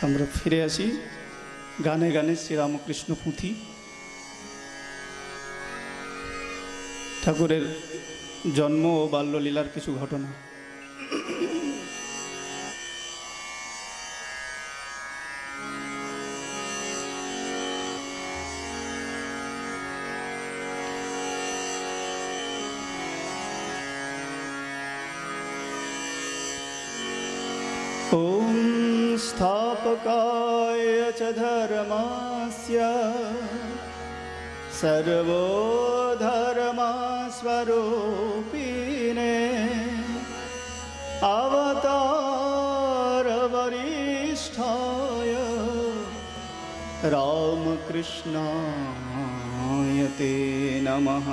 আমরা ফিরে আসি গানে গানে শ্রীরামকৃষ্ণ পুঁথি। ঠাকুরের জন্ম ও বাল্যলীলার কিছু ঘটনা। ओम स्थापकाय च धर्मस्य सर्वधर्मस्वरूपिणे अवतार वरिष्ठाय रामकृष्णाय ते नमः।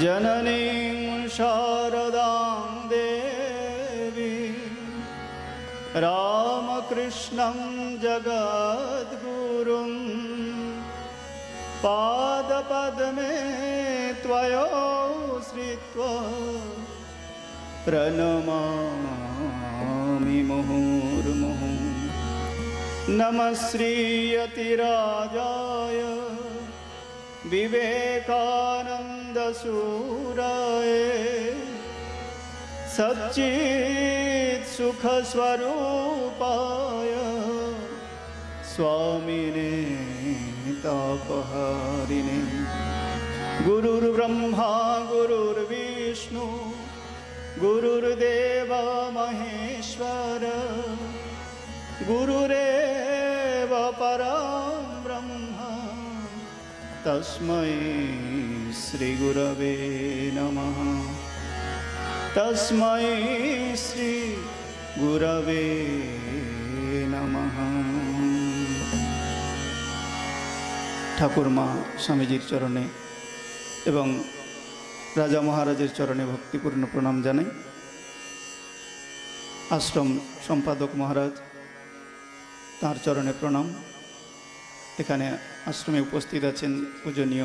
जननीं शारदां देवी रामकृष्णं जगद्गुरुं पादपद्मे त्वयोश्रित्वा प्रणमामि मुहुर्मुहुः। नमः श्रीयतिराजाय विवेकानन्दसूराय सच्चित् सुखस्वरूपाय स्वामिने तापहारिणे। गुरुर्ब्रह्मा गुरुर्विष्णु गुरुर्देव महेश्वर गुरुरेव परं ब्रह्म तस्मै श्रीगुरवे नमः। तस्मै श्री गुरवे नमः। ठाकुर माँ स्वामीजीर चरणे एवं राजा महाराजेर चरणे भक्तिपूर्ण प्रणाम जानाई। आश्रम सम्पादक महाराज तार चरणे प्रणाम। एखाने आश्रमे उपस्थित आছেন पूजनीय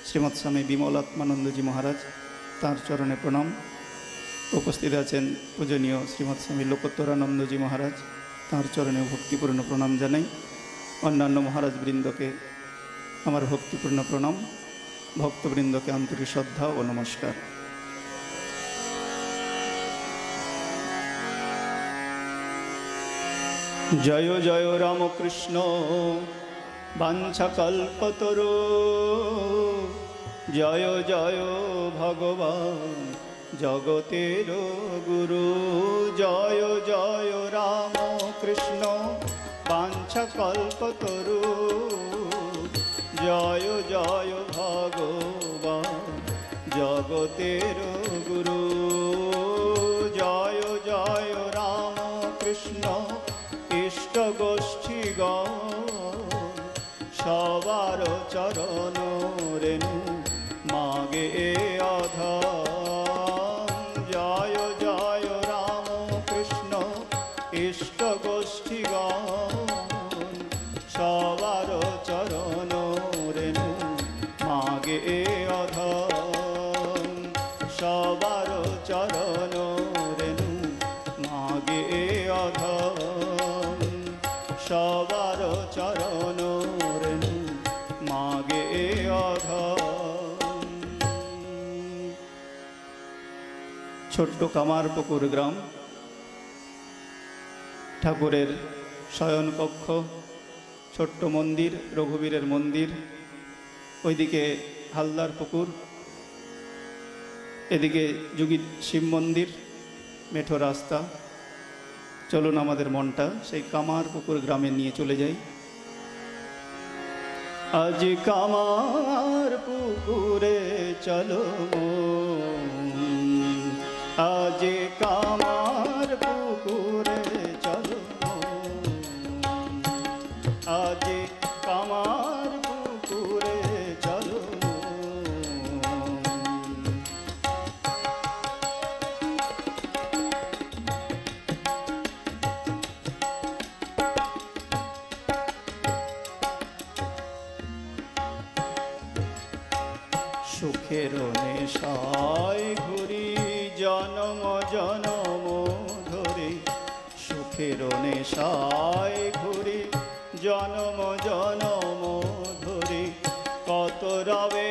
श्रीमद स्वामी विमलात्मानंदजी महाराज तार चरणे प्रणाम। उपस्थित आছেন पूजनीय श्रीमद स्वामी लोकोत्तरानंदजी महाराज तार चरणे भक्तिपूर्ण प्रणाम जानाई। अन्यान्य महाराज बृंद के आमार भक्तिपूर्ण प्रणाम। भक्तबृंद के आंतरिक श्रद्धा और नमस्कार। जय जय रामकृष्ण वाञ्छाकल्पतरु जय जय भगवान जगतेर गुरु। जय जय रामकृष्ण वाञ्छाकल्पतरु जय जय भगवान जगतेर गुरु। जय जय रामकृष्ण इष्ट गोष्ठीगण सवार चरण रेणु मागे अधम। जय जय रामकृष्ण इष्ट गोष्ठीगण सवार चरण रेणु मागे अधम। सवार चरण रेणु मागे अधम। सवार चरण रेणु मागे अधम। छोट्ट कामारपुकुर ग्राम ठाकुरेर शयन कक्ष छोट्ट मंदिर रघुवीरेर मंदिर ओइदिके हालदार पुकुर एदिके जुगी शिव मंदिर मेठो रास्ता। चलुन आमादेर मनटा सेई कामारपुकुर ग्रामे निये चले जाई। आज कामारपुकुरे चलो आज कामारपुकुरे चलो आज कामारपुकुरे चलो। सुखेर नेशाय घुरी जन्म जन्म धरे सुख সুখের নেশায় ঘুরি জনম জনম ধরে, কত রবে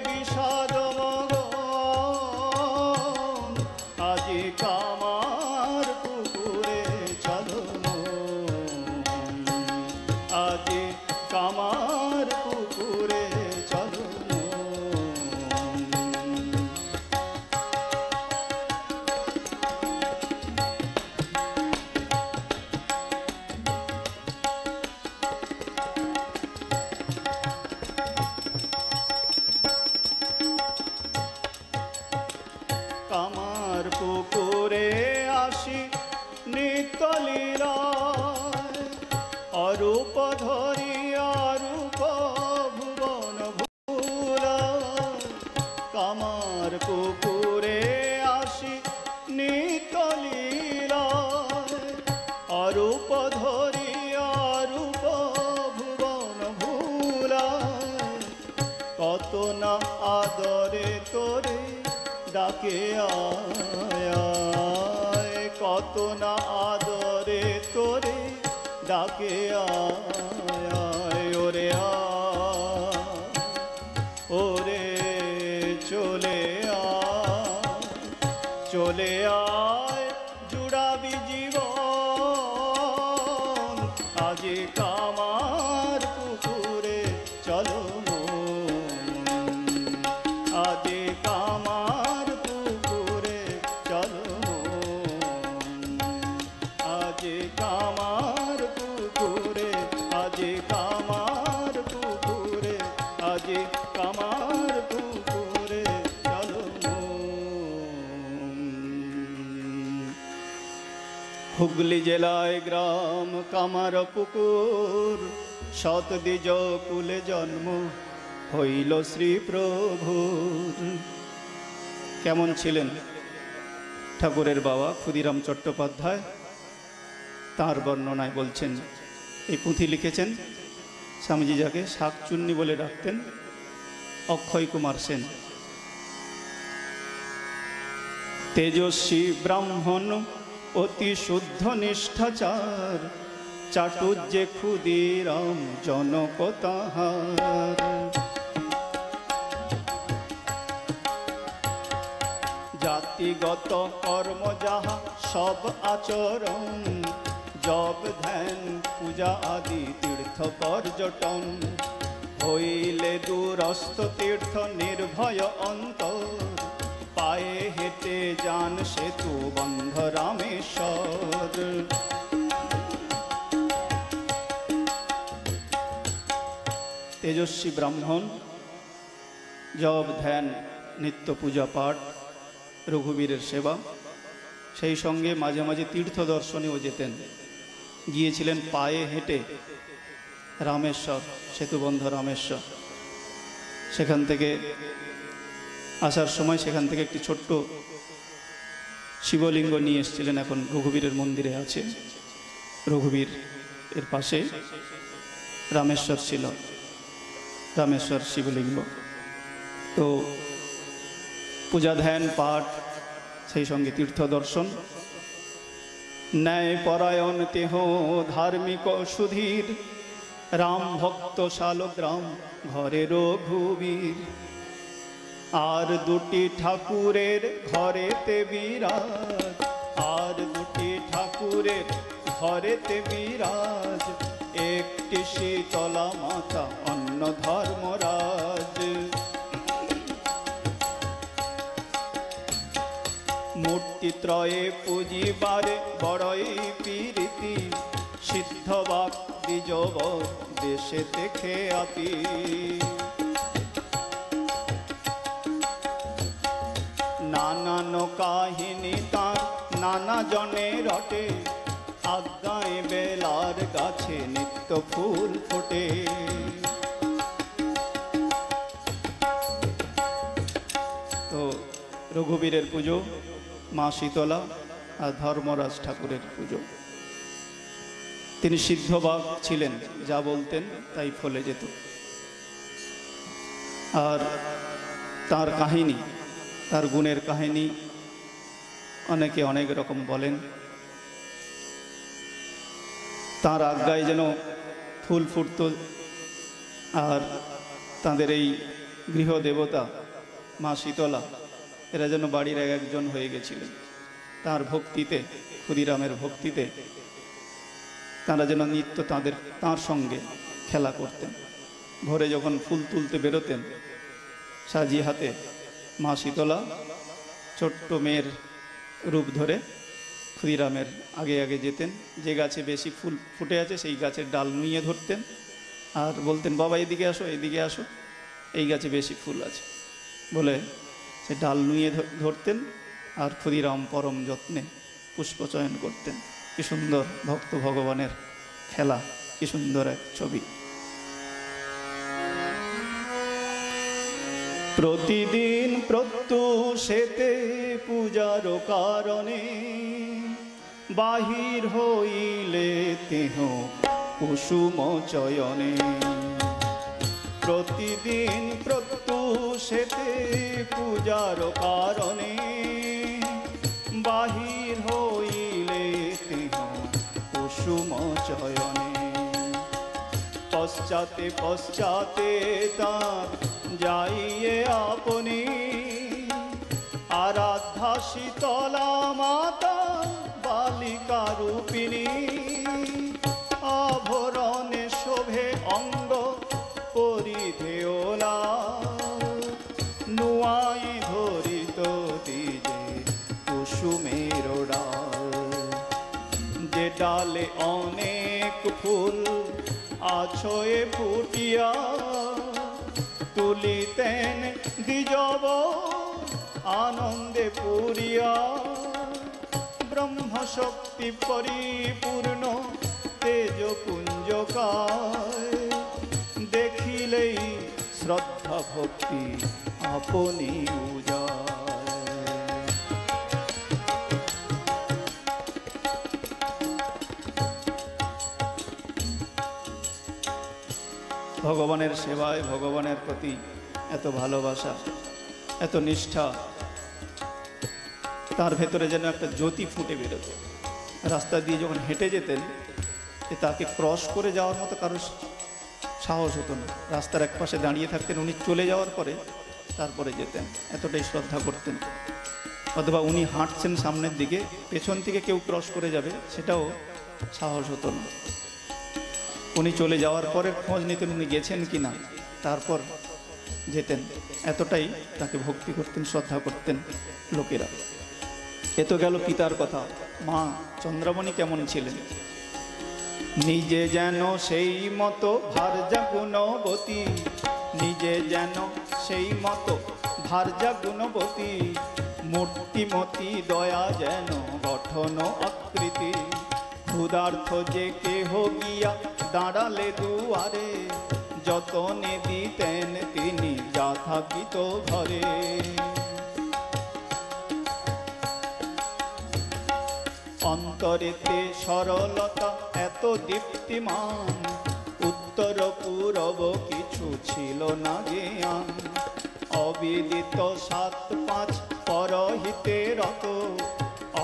বিষাদ মগন, আজি কামার পুকুরে চলো মন, আজি কামার পুকুরে চলো মন। কামার পুকুরে আসি নিত্য লীলায়, অরূপ ধরি অরূপ ভুবন ভুলায়। কামার পুকুরে আসি নিত্য লীলায়, অরূপ ধরি অরূপ ভুবন ভুলায়। কত না আদরে তোরে ডাকে আয়, কত না আদরে তোরে ডাকে আয়। ওরে ওরে চলে আয়, চলে আয় জুড়াবি জীবন, আজি কামার পুকুরে চলো মন, আজি কামার পুকুরে চলো মন, আজি কামার পুকুরে, আজি কামার পুকুরে, আজি কামার পুকুরে চলো মন। হুগলি জেলায় গ্রাম কামার পুকুর, সৎ দ্বিজ কুলে জন্ম হইল শ্রী প্রভুর। কেমন ছিলেন ঠাকুরের বাবা ক্ষুদিরাম চট্টোপাধ্যায়, তার বর্ণনায় বলছেন। এই পুঁথি লিখেছেন স্বামীজি, যাকে শাকচুন্নি বলে ডাকতেন, অক্ষয় কুমার সেন। তেজস্বী ব্রাহ্মণ অতি শুদ্ধ নিষ্ঠাচার, চাটুজ্যে ক্ষুদিরাম জনক তাহার। জাতিগত কর্ম যাহা সব আচরণ, জপ ধ্যান পূজা আদি তীর্থ পর্যটন, হইলে দূরস্থ তীর্থ নির্ভয় অন্তর, পায়ে হেঁটে যান সেতু বন্ধ রামেশ্বর। তেজস্বী ব্রাহ্মণ, জপ ধ্যান নিত্য পূজা পাঠ, রঘুবীরের সেবা, সেই সঙ্গে মাঝে মাঝে তীর্থ দর্শনেও যেতেন। গিয়েছিলেন পায়ে হেঁটে রামেশ্বর, সেতুবন্ধ রামেশ্বর। সেখান থেকে আসার সময় সেখান থেকে একটি ছোট্ট শিবলিঙ্গ নিয়ে এসেছিলেন, এখন রঘুবীরের মন্দিরে আছে। রঘুবীর এর পাশে রামেশ্বর ছিল, রামেশ্বর শিবলিঙ্গ। তো পূজা ধ্যান পাঠ, সেই সঙ্গে তীর্থ দর্শন। ন্যায় পরায়ণ তেহ ধার্মিক সুধীর, রাম ভক্ত শালগ্রাম ঘরে রঘুবীর। আর দুটি ঠাকুরের ঘরেতে বিরাজ, আর দুটি ঠাকুরের ঘরেতে বিরাজ, একটি শীতলা মাতা অন্য ধর্মরাজ। মূর্তি ত্রয়ে পুজিবারে বড়ই প্রীতি, সিদ্ধবাক দ্বিজব দেশেতে খেয়াতি। নানান কাহিনী তার নানা জনে রটে, আজ্ঞায় বেলার গাছে নিত্য ফুল ফোটে। তো রঘুবীরের পুজো, মা শীতলা আর ধর্মরাজ ঠাকুরের পুজো। তিনি সিদ্ধবাক ছিলেন, যা বলতেন তাই ফলে যেত। আর তার কাহিনী, তার গুণের কাহিনী অনেকে অনেক রকম বলেন। তাঁর আজ্ঞায় যেন ফুল ফুটত, আর তাঁদের এই গৃহদেবতা মা শীতলা এরা যেন বাড়ির একজন হয়ে গেছিলেন। তাঁর ভক্তিতে, ক্ষুদিরামের ভক্তিতে তাঁরা যেন নিত্য তাঁর সঙ্গে খেলা করতেন। ভোরে যখন ফুল তুলতে বেরোতেন সাজি হাতে, মা শীতলা ছোট্ট মেয়ের রূপ ধরে ক্ষুদিরামের আগে আগে যেতেন। যে গাছে বেশি ফুল ফুটে আছে সেই গাছের ডাল নুইয়ে ধরতেন আর বলতেন, বাবা এদিকে আসো, এদিকে আসো, এই গাছে বেশি ফুল আছে বলে সে ডাল নুইয়ে ধরতেন আর ক্ষুদিরাম পরম যত্নে পুষ্পচয়ন করতেন। কি সুন্দর ভক্ত ভগবানের খেলা, কি সুন্দর এক ছবি। প্রতিদিন প্রত্যুষেতে পূজার কারণে বাহির হইলে তেহ কুসুম চয়নে। প্রতিদিন প্রত্যুষেতে পূজার কারণে বাহির হইলে তেহ কুসুম চয়নে। পশ্চাতে পশ্চাতে তার যাইয়ে আপনি আরাধ্যা শীতলা মাতা বালিকা রূপিণী। আভরণে শোভে অঙ্গ পরিধেওলা, নুয়াই ধরিত দিজে কুসুমের ডাল। যে ডালে অনেক ফুল আছয়ে ফুটিয়া তুলিতেন দ্বিজব আনন্দে পুরিয়া। ব্রহ্মশক্তি পরিপূর্ণ তেজপুঞ্জকায়, দেখিলেই শ্রদ্ধা ভক্তি আপনি উজায়। ভগবানের সেবায়, ভগবানের প্রতি এত ভালোবাসা, এত নিষ্ঠা, তার ভেতরে যেন একটা জ্যোতি ফুটে বেরোত। রাস্তা দিয়ে যখন হেঁটে যেতেন তাকে ক্রস করে যাওয়ার মতো কারোর সাহস হতো না। রাস্তার এক পাশে দাঁড়িয়ে থাকতেন, উনি চলে যাওয়ার পরে তারপরে যেতেন, এতটাই শ্রদ্ধা করতেন। অথবা উনি হাঁটছেন সামনের দিকে, পেছন থেকে কেউ ক্রস করে যাবে সেটাও সাহস হতো না। উনি চলে যাওয়ার পরে খোঁজ নিতেন উনি গেছেন কি না, তারপর যেতেন। এতটাই তাকে ভক্তি করতেন, শ্রদ্ধা করতেন লোকেরা। এ তো গেল পিতার কথা। মা চন্দ্রামণি কেমন ছিলেন? নিজে যেন সেই মতো ভার্যা গুণবতী, নিজে যেন সেই মতো ভার্যা গুণবতী, মূর্তিমতী দয়া যেন গঠন আকৃতি। ক্ষুধার্থ যে কেহ গিয়া দাঁড়ালে দুয়ারে, যতনে দিতেন তিনি যা থাকিত ঘরে। অন্তরেতে সরলতা এত দীপ্তিমান, উত্তর পূরব কিছু ছিল না জ্ঞান। অবিদিত ৭-৫ পরহিতে রত,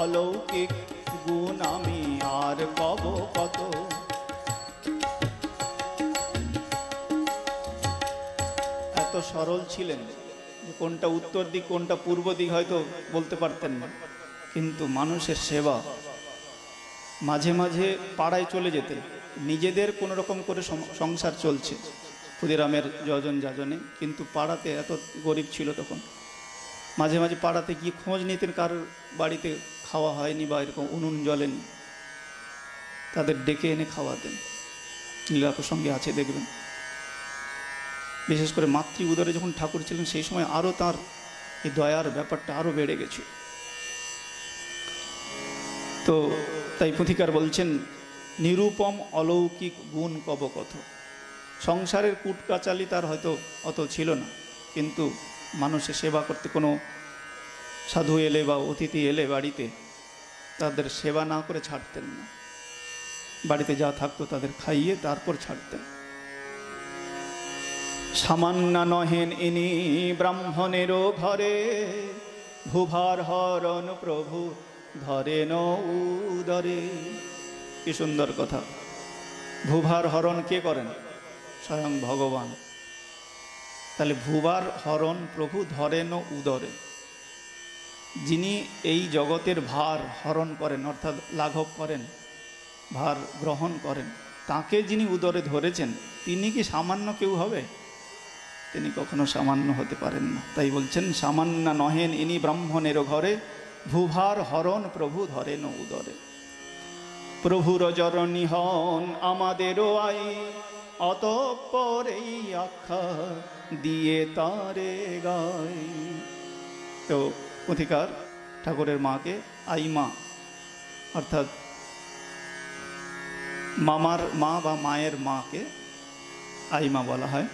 অলৌকিক গুণ আমি আর কব কত। এত সরল ছিলেন যে কোনটা উত্তর দিক কোনটা পূর্ব দিক হয়তো বলতে পারতেন না, কিন্তু মানুষের সেবা। মাঝে মাঝে পাড়ায় চলে যেতেন, নিজেদের কোনো রকম করে সংসার চলছে ক্ষুদিরামের যজন যাজনে, কিন্তু পাড়াতে এত গরিব ছিল তখন। মাঝে মাঝে পাড়াতে গিয়ে খোঁজ নিতেন কার বাড়িতে খাওয়া হয়নি বা এরকম উনুন জ্বলেনি, তাদের ডেকে এনে খাওয়াতেন। লীলা প্রসঙ্গে আছে দেখবেন। বিশেষ করে মাতৃ উদরে যখন ঠাকুর ছিলেন সেই সময় আরও তার এই দয়ার ব্যাপারটা আরও বেড়ে গেছে। তো তাই পুথিকার বলছেন, নিরূপম অলৌকিক গুণ কব কত। সংসারের কুটকাচালি তার হয়তো অত ছিল না, কিন্তু মানুষের সেবা করতে, কোনো সাধু এলে বা অতিথি এলে বাড়িতে, তাদের সেবা না করে ছাড়তেন না। বাড়িতে যা থাকতো তাদের খাইয়ে তারপর ছাড়তেন। সামান্য নহেন ইনি ব্রাহ্মণেরও ঘরে, ভূভার হরণ প্রভু ধরেন উদরে। কি সুন্দর কথা। ভূভার হরণ কে করেন? স্বয়ং ভগবান। তাহলে ভূভার হরণ প্রভু ধরেন উদরে। যিনি এই জগতের ভার হরণ করেন অর্থাৎ লাঘব করেন, ভার গ্রহণ করেন, তাকে যিনি উদরে ধরেছেন তিনি কি সামান্য কেউ হবে? তিনি কখনো সামান্য হতে পারেন না। তাই বলছেন সামান্য নহেন ইনি ব্রাহ্মণের ঘরে, ভূভার হরণ প্রভু ধরেন উদরে। প্রভুর চরণী হন আমাদেরও আই, অতঃপর এই আখ্যা দিয়ে তারে গাই। তো পুথিকার ঠাকুরের মাকে আইমা অর্থাৎ মামার মা বা মায়ের মাকে আইমা বলা হয়।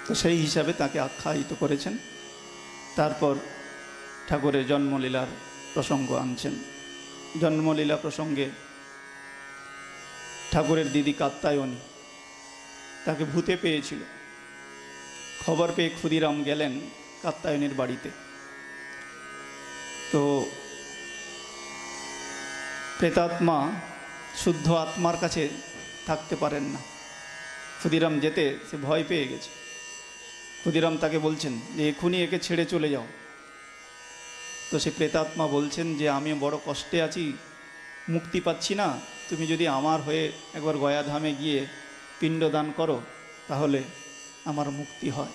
তো সেই হিসাবে তাকে আখ্যায়িত করেছেন। তারপর ঠাকুরের জন্মলীলার প্রসঙ্গ আনছেন। জন্মলীলা প্রসঙ্গে ঠাকুরের দিদি কাত্যায়নী, তাকে ভূতে পেয়েছিল। খবর পেয়ে ক্ষুদিরাম গেলেন কাত্যায়নীর বাড়িতে। তো প্রেতাত্মা শুদ্ধ আত্মার কাছে থাকতে পারেন না। ক্ষুদিরাম যেতে সে ভয় পেয়ে গেছে। ক্ষুদিরাম তাকে বলছেন যে এক্ষুনি একে ছেড়ে চলে যাও। তো সে প্রেতাত্মা বলছেন যে আমি বড় কষ্টে আছি, মুক্তি পাচ্ছি না, তুমি যদি আমার হয়ে একবার গয়াধামে গিয়ে পিণ্ডদান করো তাহলে আমার মুক্তি হয়।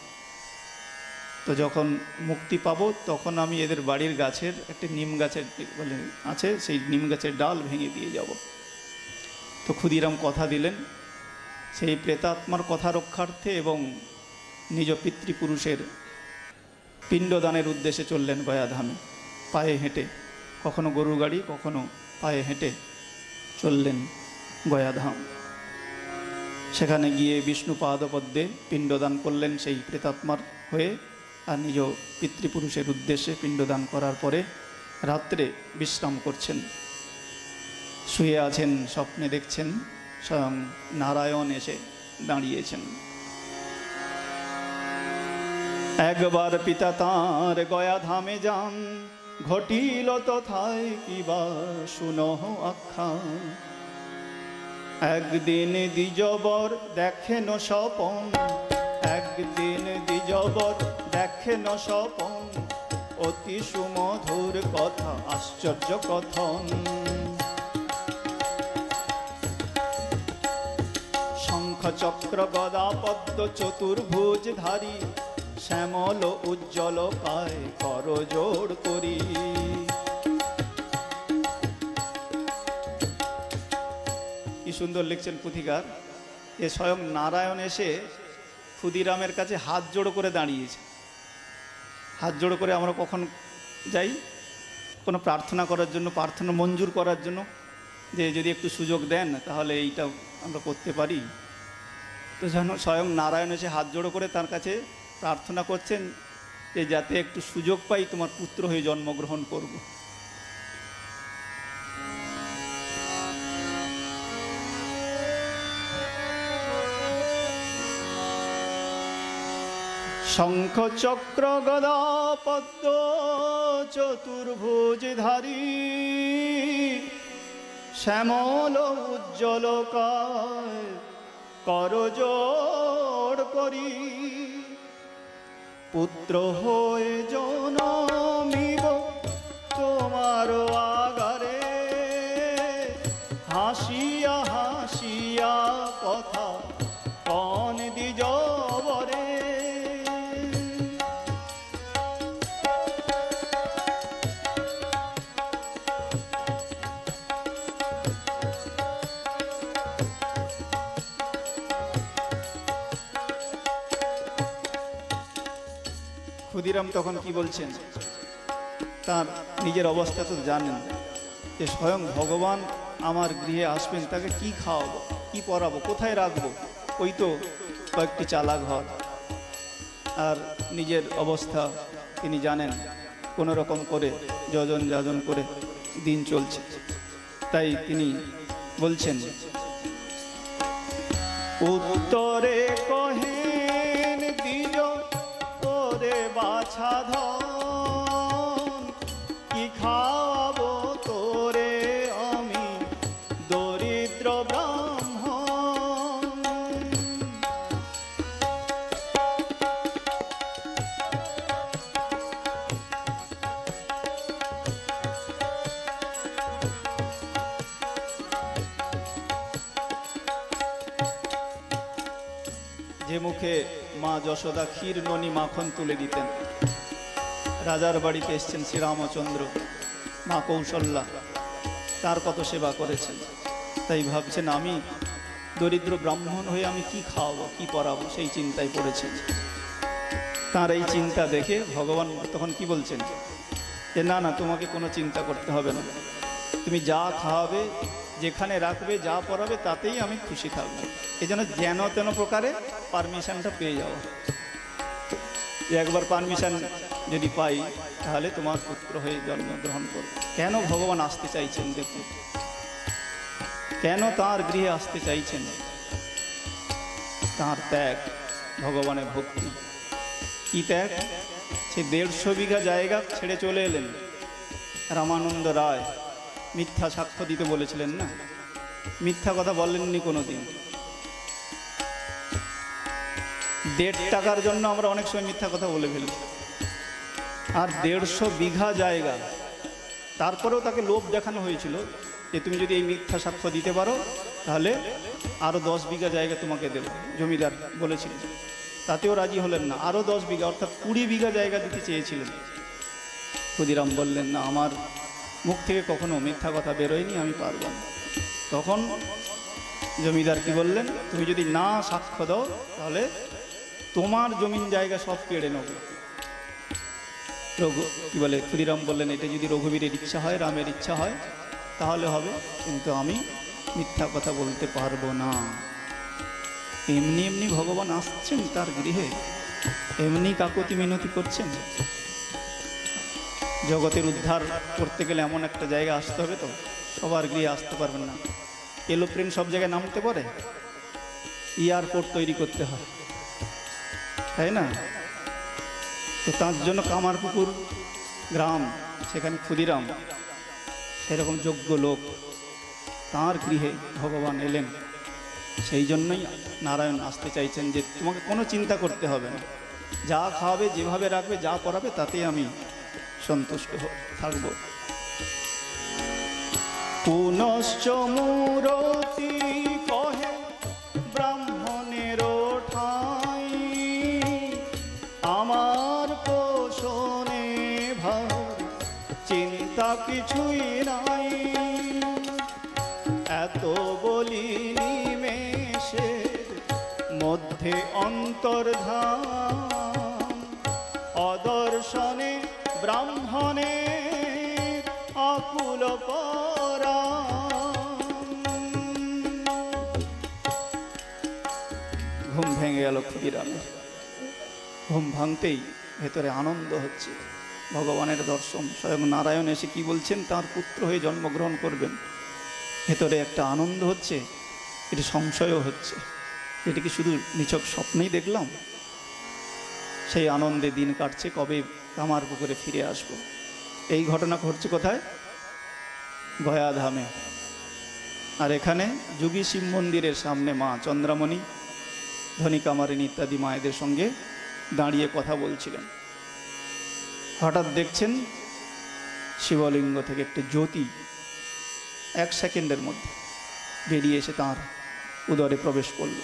তো যখন মুক্তি পাবো তখন আমি এদের বাড়ির গাছের একটি নিম গাছের বলে আছে, সেই নিম গাছের ডাল ভেঙে দিয়ে যাব। তো ক্ষুদিরাম কথা দিলেন। সেই প্রেতাত্মার কথা রক্ষার্থে এবং নিজ পিতৃপুরুষের পিণ্ডদানের উদ্দেশ্যে চললেন গয়াধামে পায়ে হেঁটে। কখনো গরু গাড়ি, কখনো পায়ে হেঁটে চললেন গয়াধাম। সেখানে গিয়ে বিষ্ণু পাদপদ্মে পিণ্ডদান করলেন সেই প্রেতাত্মার হয়ে। আর নিজ পিতৃপুরুষের উদ্দেশ্যে পিণ্ডদান করার পরে রাত্রে বিশ্রাম করছেন, শুয়ে আছেন। স্বপ্নে দেখছেন স্বয়ং নারায়ণ এসে দাঁড়িয়েছেন। একবার পিতা তাঁর গয়াধামে যান, ঘটিল তথায় কিবা শুনহ আখ্যান। একদিন দ্বিজবর দেখেন স্বপন, একদিন দ্বিজবর দেখেন স্বপন, অতি সুমধুর কথা আশ্চর্য কথন। শঙ্খ চক্র গদা পদ্ম চতুর্ভুজধারী, শ্যামল উজ্জ্বল কায় করজোড় করি। কি সুন্দর লিখছেন পুথিকার। এ স্বয়ং নারায়ণ এসে ক্ষুদিরামের কাছে হাত জোড়ো করে দাঁড়িয়েছে। হাত জোড়ো করে আমরা কখন যাই কোনো প্রার্থনা করার জন্য, প্রার্থনা মঞ্জুর করার জন্য, যে যদি একটু সুযোগ দেন তাহলে এইটা আমরা করতে পারি। তো যেন স্বয়ং নারায়ণ এসে হাত জোড়ো করে তার কাছে প্রার্থনা করছেন যে যাতে একটু সুযোগ পাই তোমার পুত্র হয়ে জন্মগ্রহণ করব। শঙ্খ চক্র গদা পদ্ম চতুর্ভুজধারী, শ্যামল উজ্জ্বল কায় করজোড় করি। পুত্র হয়ে জনমিব তোমার আগারে, হাসিয়া হাসিয়া কথা কন দ্বিজবরে। ক্ষুদিরাম তখন কি বলছেন, তার নিজের অবস্থা তো জানেন যে স্বয়ং ভগবান আমার গৃহে আসবেন, তাকে কি খাওয়াবো, কি পরাবো, কোথায় রাখবো, ওই তো কয়েকটি চালা ঘর। আর নিজের অবস্থা তিনি জানেন, কোনো রকম করে যজন যাজন করে দিন চলছে। তাই তিনি বলছেন, উত্তরে কহেন দ্বিজ তোরে বাছা ধন, কি খাওয়াবো তোরে আমি দরিদ্র ব্রাহ্মণ। যে মুখে মা যশোদা ক্ষীর ননি মাখন তুলে দিতেন। রাজার বাড়িতে এসছেন শ্রীরামচন্দ্র, মা কৌশল্যা তার কত সেবা করেছেন, তাই ভাবছেন আমি দরিদ্র ব্রাহ্মণ হয়ে আমি কি খাওয়াবো, কি পরাবো, সেই চিন্তায় পড়েছেন। তার এই চিন্তা দেখে ভগবান তখন কি বলছেন যে না না, তোমাকে কোনো চিন্তা করতে হবে না, তুমি যা খাওয়াবে, যেখানে রাখবে, যা পরাবে, তাতেই আমি খুশি থাকবো। এই জন্য যেন তেন প্রকারে পারমিশনটা পেয়ে যাও, যে একবার পারমিশন যদি পাই তাহলে তোমার পুত্র হয়ে জন্মগ্রহণ করবে। কেন ভগবান আসতে চাইছেন দেখুন, কেন তার গৃহে আসতে চাইছেন? তার ত্যাগ, ভগবানের ভক্তি। কি ত্যাগ? সে 150 বিঘা জায়গা ছেড়ে চলে এলেন। রামানন্দ রায় মিথ্যা সাক্ষ্য দিতে বলেছিলেন না, মিথ্যা কথা বলেননি কোনোদিন। 1.5 টাকার জন্য আমরা অনেক সময় মিথ্যা কথা বলে ফেলি, আর 150 বিঘা জায়গা। তারপরেও তাকে লোভ দেখানো হয়েছিল যে তুমি যদি এই মিথ্যা সাক্ষ্য দিতে পারো তাহলে আরও 10 বিঘা জায়গা তোমাকে দেব, জমিদার বলেছিলেন। তাতেও রাজি হলেন না, আরও 10 বিঘা অর্থাৎ 20 বিঘা জায়গা দিতে চেয়েছিলেন। ক্ষুদিরাম বললেন না, আমার মুখ থেকে কখনো মিথ্যা কথা বেরোয়নি, আমি পারব না। তখন জমিদার কি বললেন, তুমি যদি না সাক্ষ্য দাও তাহলে তোমার জমিন জায়গা সব কেড়ে নেব। কি বলে, ক্ষুদিরাম বললেন এটা যদি রঘুবীরের ইচ্ছা হয়, রামের ইচ্ছা হয় তাহলে হবে, কিন্তু আমি মিথ্যা কথা বলতে পারবো না। এমনি এমনি ভগবান আসছেন তার গৃহে, এমনি কাকতি মিনতি করছেন। জগতের উদ্ধার করতে গেলে এমন একটা জায়গা আসতে হবে, তো সবার গৃহে আসতে পারবেন না। এরোপ্লেন সব জায়গায় নামতে পারে, এয়ারপোর্ট তৈরি করতে হয়, তাই না? তো তার জন্য কামারপুকুর গ্রাম, সেখানে ক্ষুদিরাম সেরকম যোগ্য লোক, তার গৃহে ভগবান এলেন। সেই জন্যই নারায়ণ আসতে চাইছেন যে তোমাকে কোনো চিন্তা করতে হবে না, যা খাওয়াবে, যেভাবে রাখবে, যা পড়াবে, তাতেই আমি সন্তুষ্ট থাকব। পুনশ্চ মূরতি কহে ব্রাহ্মণের ঠাই, আমার পোষণে ভার চিন্তা কিছুই নাই। এত বলি নিমেষের মধ্যে অন্তর্ধান, অদর্শনে ব্রাহ্মণের আকুল পরাণ। ঘুম ভেঙে গেল ক্ষুদিরামের। ঘুম ভাঙতেই ভেতরে আনন্দ হচ্ছে, ভগবানের দর্শন। স্বয়ং নারায়ণ এসে কি বলছেন, তার পুত্র হয়ে জন্মগ্রহণ করবেন। ভেতরে একটা আনন্দ হচ্ছে, এটি সংশয়ও হচ্ছে, এটি কি শুধু নিছক স্বপ্নেই দেখলাম? সেই আনন্দে দিন কাটছে, কবে কামারপুকুরে ফিরে আসব। এই ঘটনা ঘটছে কোথায়? গয়াধামে। আর এখানে যোগী শিব মন্দিরের সামনে মা চন্দ্রামণি, ধনিকামারিণী ইত্যাদি মায়েদের সঙ্গে দাঁড়িয়ে কথা বলছিলেন। হঠাৎ দেখছেন শিবলিঙ্গ থেকে একটি জ্যোতি 1 সেকেন্ডের মধ্যে বেরিয়ে এসে তাঁর উদরে প্রবেশ করল।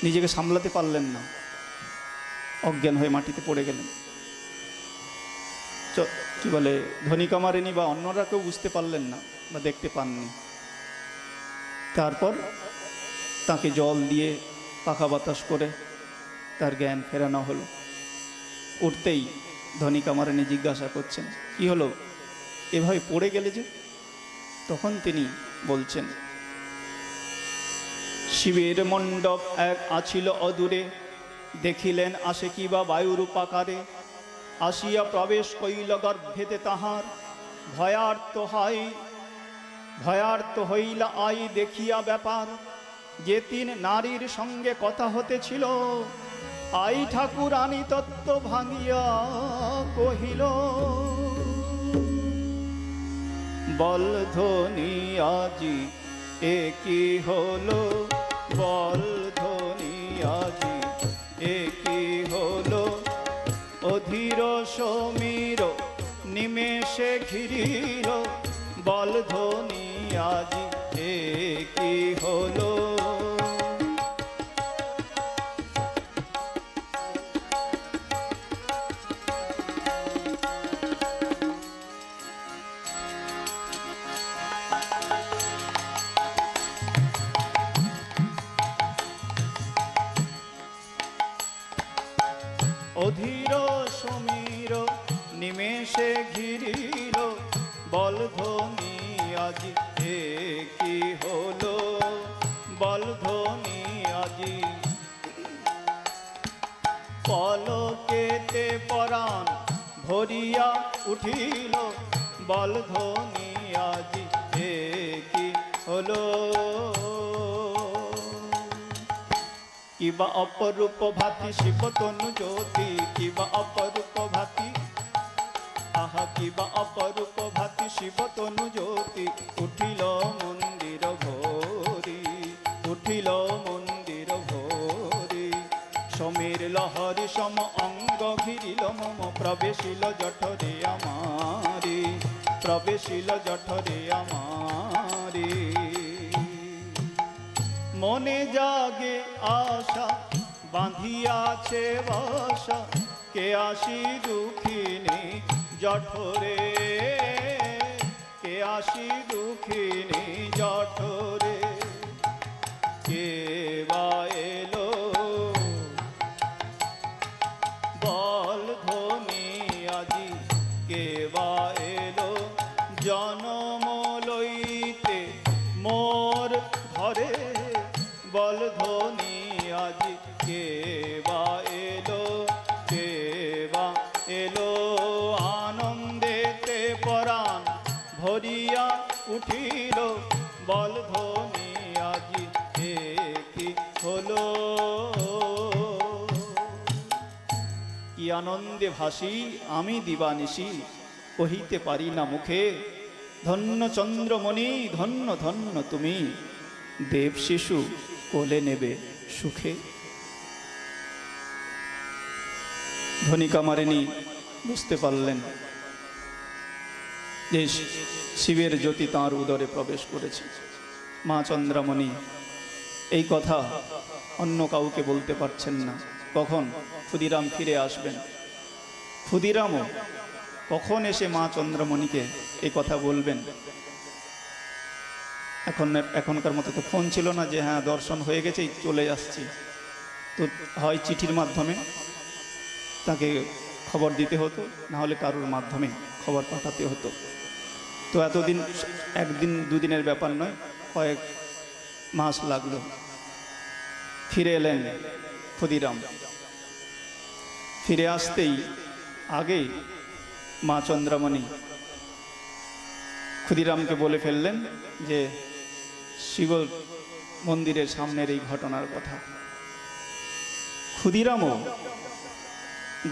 নিজেকে সামলাতে পারলেন না, অজ্ঞান হয়ে মাটিতে পড়ে গেলেন। কি বলে, ধনিকামারিণী বা অন্যরা কেউ বুঝতে পারলেন না বা দেখতে পাননি। তারপর তাকে জল দিয়ে পাখা বাতাস করে তার জ্ঞান ফেরানো হলো। উঠতেই ধনিকামারিণী জিজ্ঞাসা করছেন, কি হলো, এভাবে পড়ে গেলে যে? তখন তিনি বলছেন, শিবের মণ্ডপ এক আছিল অদূরে, দেখিলেন আসে কি বা বায়ুরূপাকারে, আসিয়া প্রবেশ কইল গর্ভেতে তাহার, ভয়ার্ত হইলা আই দেখিয়া ব্যাপার, যে 3 নারীর সঙ্গে কথা হতেছিল, আই ঠাকুরানী তত্ত্ব ভাঙিয়া কহিল, বল ধ্বনি আজি এ কি হলো, বল ধ্বনি আজি এ কি হলো, অধীর সমীর নিমেষে ঘিরিল, বল ধ্বনি আজি এ কি হলো। ভরিয়া উঠিল বল ধ্বনি আজি এ কি হলো। কিবা অপরূপ ভাতি শিব তনু জ্যোতি, কিবা অপরূপ ভাতি, আহা কিবা অপরূপ ভাতি শিব তনু জ্যোতি। উঠিল মন্দির ভোরি, উঠিল মন্দির ভোরি। সমীর লহরী সম অঙ্গ ঘিরিল মম, প্রবেশিল জঠরে আমারি, প্রবেশিল জঠরে আমারি। মনে জাগে আশা বাঁধিয়াছে বাসা, কে আসি দুঃখিনী জঠরে, কে আসি দুঃখিনী জঠরে। কে বা এলো বল ধ্বনি আজি, কে বা এলো জনম লইতে মোর ঘরে। বল ধ্বনি আজি কে বা এলো, কে বা এলো আনন্দেতে পরাণ ভরিয়া উঠিল। বল ধ্বনি আজি এ কি হলো। কি আনন্দে ভাসি আমি দিবানিশি, কহিতে পারি না মুখে। ধন্য চন্দ্রমণি ধন্য ধন্য তুমি, দেব শিশু কোলে নেবে সুখে। ধনিকামারিণী বুঝতে পারলেন যে শিবের জ্যোতি তাঁর উদরে প্রবেশ করেছে। মা চন্দ্রামণি এই কথা অন্য কাউকে বলতে পারছেন না। কখন ক্ষুদিরাম ফিরে আসবেন, ক্ষুদিরামও কখন এসে মা চন্দ্রমণিকে এই কথা বলবেন। এখনকার মতো তো ফোন ছিল না যে হ্যাঁ দর্শন হয়ে গেছে চলে আসছি, তো হয় চিঠির মাধ্যমে তাকে খবর দিতে হতো, না হলে কারোর মাধ্যমে খবর পাঠাতে হতো। তো এতদিন একদিন দুদিনের ব্যাপার নয়, কয়েক মাস লাগলো। ফিরে এলেন ক্ষুদিরাম। ফিরে আসতেই আগেই মা চন্দ্রামণি ক্ষুদিরামকে বলে ফেললেন যে শিব মন্দিরের সামনের এই ঘটনার কথা। ক্ষুদিরামও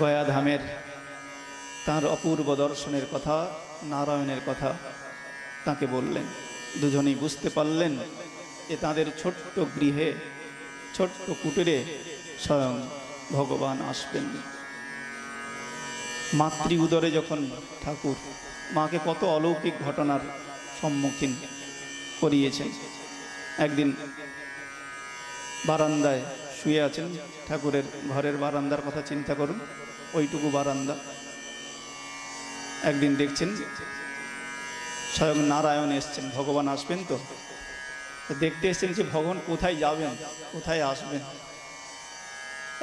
গয়াধামের তার অপূর্ব দর্শনের কথা, নারায়ণের কথা তাকে বললেন। দুজনেই বুঝতে পারলেন যে তাদের ছোট্ট গৃহে, ছোট্ট কুটিরে স্বয়ং ভগবান আসবেন। মাতৃ উদরে যখন ঠাকুর মাকে কত অলৌকিক ঘটনার সম্মুখীন করিয়েছেন। একদিন বারান্দায় শুয়ে আছেন, ঠাকুরের ঘরের বারান্দার কথা চিন্তা করুন, ওইটুকু বারান্দা। একদিন দেখছেন স্বয়ং নারায়ণ এসছেন, ভগবান আসবেন। তো দেখতে এসছেন যে ভগবান কোথায় যাবেন, কোথায় আসবেন।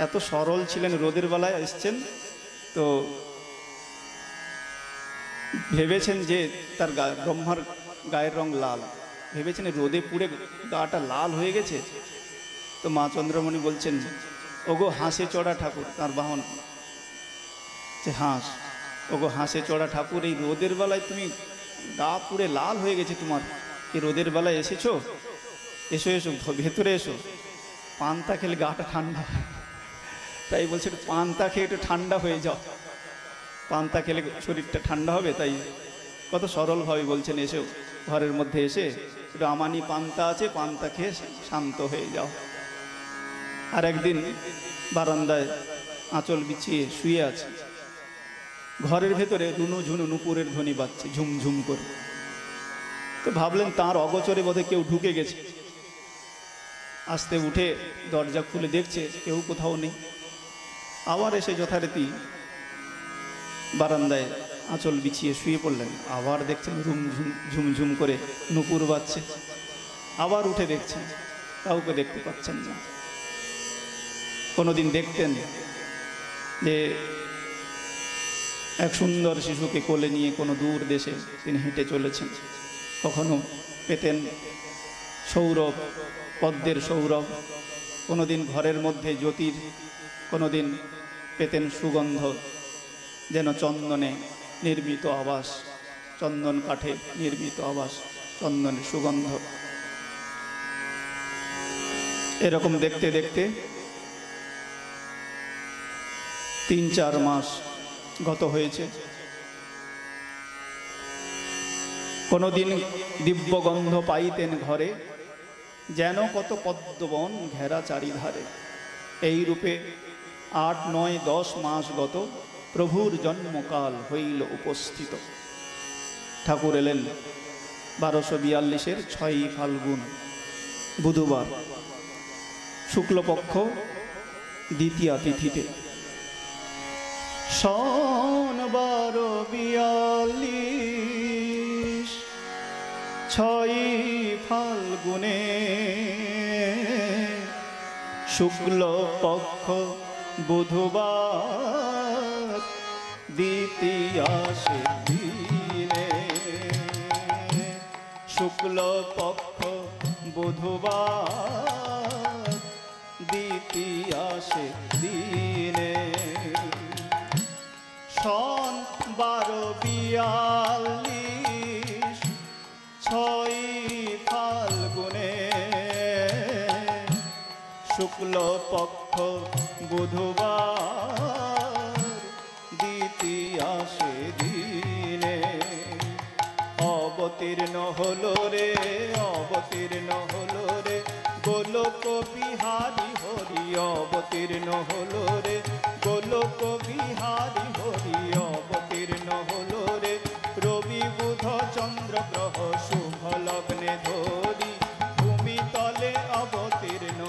এত সরল ছিলেন, রোদের বেলায় এসছেন তো ভেবেছেন যে তার ব্রহ্মার গায়ের রং লাল, ভেবেছেন রোদে পুড়ে গাটা লাল হয়ে গেছে। তো মা চন্দ্রমণি বলছেন, ওগো হাঁসে চড়া ঠাকুর, তার বাহন যে হাঁস, ওগো হাঁসে চড়া ঠাকুর, এই রোদের বেলায় তুমি গা পুড়ে লাল হয়ে গেছে তোমার, এই রোদের বেলায় এসেছো, এসো এসো ভেতরে এসো, পান্তা খেলে গাটা ঠান্ডা। তাই বলছে পান্তা খেয়ে একটু ঠান্ডা হয়ে যাও, পান্তা খেলে শরীরটা ঠান্ডা হবে। তাই কত সরলভাবে বলছেন, এসেও ঘরের মধ্যে এসে একটু আমানি পান্তা আছে, পান্তা খেয়ে শান্ত হয়ে যাও। আর একদিন বারান্দায় আঁচল বিছিয়ে শুয়ে আছে, ঘরের ভেতরে রুনু ঝুনু নুপুরের ধ্বনি বাজছে ঝুমঝুম করে। তো ভাবলেন তাঁর অগোচরে বোধহয় কেউ ঢুকে গেছে। আস্তে উঠে দরজা খুলে দেখছে কেউ কোথাও নেই। আবার এসে যথারীতি বারান্দায় আঁচল বিছিয়ে শুয়ে পড়লেন। আবার দেখছেন ঝুমঝুম করে নুপুর বাজছে। আবার উঠে দেখছেন কাউকে দেখতে পাচ্ছেন না। কোনোদিন দেখতেন যে এক সুন্দর শিশুকে কোলে নিয়ে কোনো দূর দেশে তিনি হেঁটে চলেছেন। কখনো পেতেন সৌরভ, পদ্মের সৌরভ, কোনোদিন ঘরের মধ্যে জ্যোতির, কোনোদিন পেতেন সুগন্ধ যেন চন্দনে নির্মিত আবাস, চন্দন কাঠে নির্মিত আবাস, চন্দনের সুগন্ধ। এরকম দেখতে দেখতে 3-4 মাস গত হয়েছে। কোনোদিন দিব্য গন্ধ পাইতেন ঘরে, যেন কত পদ্মবন ঘেরা চারিধারে। এই রূপে 8, 9, 10 মাস গত, প্রভুর জন্মকাল হইল উপস্থিত। ঠাকুর এলেন 1242-এর 6ই ফাল্গুন বুধবার, শুক্লপক্ষ দ্বিতীয়া তিথিতে। সন 1242, 6ই ফাল্গুনে, শুক্লপক্ষ বুধবার, দ্বিতীয়া দিনে। শুক্লপক্ষ বুধবার, দ্বিতীয়া দিনে। সন 1242, 6ই ফাল্গুনে, শুক্লপক্ষ বুধবার, দ্বিতীয়া দিনে। অবতীর্ণ হলো রে, অবতীর্ণ হলো রে, গোলক বিহারী হরি। অবতীর্ণ হলো রে, গোলক বিহারী হরি। অবতীর্ণ হলো রে, রবি বুধ চন্দ্র গ্রহ শুভ লগ্নে ধরি। ভূমি তলে অবতীর্ণ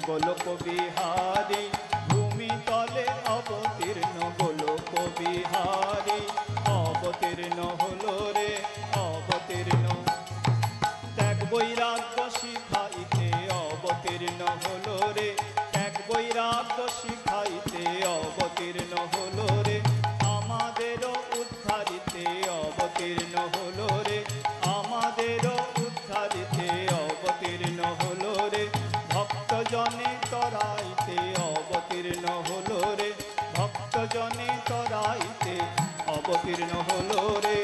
গোলক বিহারী, ভূমি তলে অবতীর্ণ গোলক বিহারী। অবতীর্ণ হলো রে, অবতীর্ণ। ত্যাগ বৈরাগ্য শিখাইতে অবতীর্ণ হলো রে, ত্যাগ বৈরাগ্য শিখাইতে অবতীর্ণ হলো রে। আমাদেরও উদ্ধারিতে অবতীর্ণ হলো রে, আমাদেরও উদ্ধারিতে অবতীর্ণ হলো রে। ভক্তজনে তরাইতে অবতীর্ণ হলো রে, ভক্তজনে তরাইতে অবতীর্ণ হলো রে।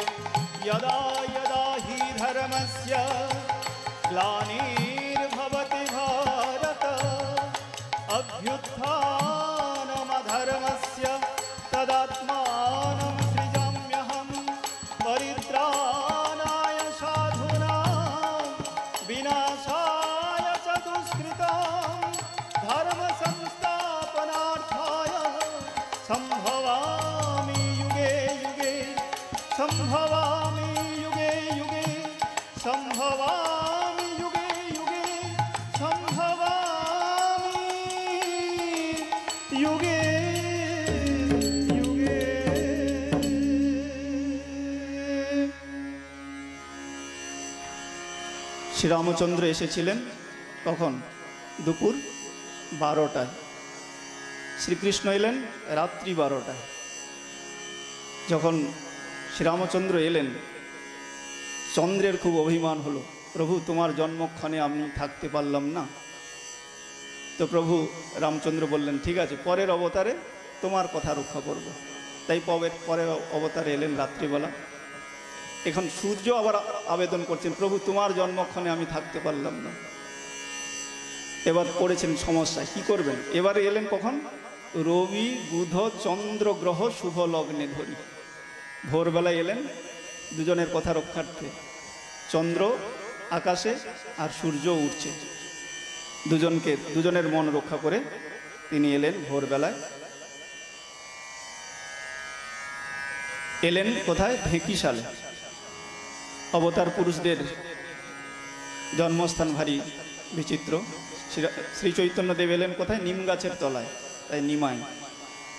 यदा यदा हि धर्मस्य ग्लानिर्भवति भारत, अभ्युत्थानमधर्मस्य तदात्मानं सृजाम्यहं। परित्राणाय साधूनां विनाशाय च दुष्कृतां, धर्म संस्थापनार्थाय संभवामि युगे युगे, संभवामि युगे युगे, संभवामि युगे युगे, संभवामि युगे युगे। শ্রীরামচন্দ্র এসেছিলেন কখন? দুপুর 12টায়। শ্রীকৃষ্ণ এলেন রাত্রি 12টায়। যখন শ্রীরামচন্দ্র এলেন, চন্দ্রের খুব অভিমান হলো, প্রভু তোমার জন্মক্ষণে আমি থাকতে পারলাম না। তো প্রভু রামচন্দ্র বললেন, ঠিক আছে, পরের অবতারে তোমার কথা রক্ষা করব। তাই পরের অবতারে এলেন রাত্রিবেলা। এখন সূর্য আবার আবেদন করছেন, প্রভু তোমার জন্মক্ষণে আমি থাকতে পারলাম না। এবার পড়েছেন সমস্যা, কি করবেন? এবারে এলেন কখন? রবি বুধ চন্দ্র গ্রহ শুভ লগ্নে ধরি। ভোরবেলায় এলেন দুজনের কথা রক্ষার্থে। চন্দ্র আকাশে আর সূর্য উঠছে, দুজনের মন রক্ষা করে তিনি এলেন ভোরবেলায়। এলেন কোথায়? ঢেঁকিশালে। অবতার পুরুষদের জন্মস্থান ভারী বিচিত্র। শ্রী চৈতন্যদেব এলেন কোথায়? নিম গাছের তলায়, তাই নিমায়।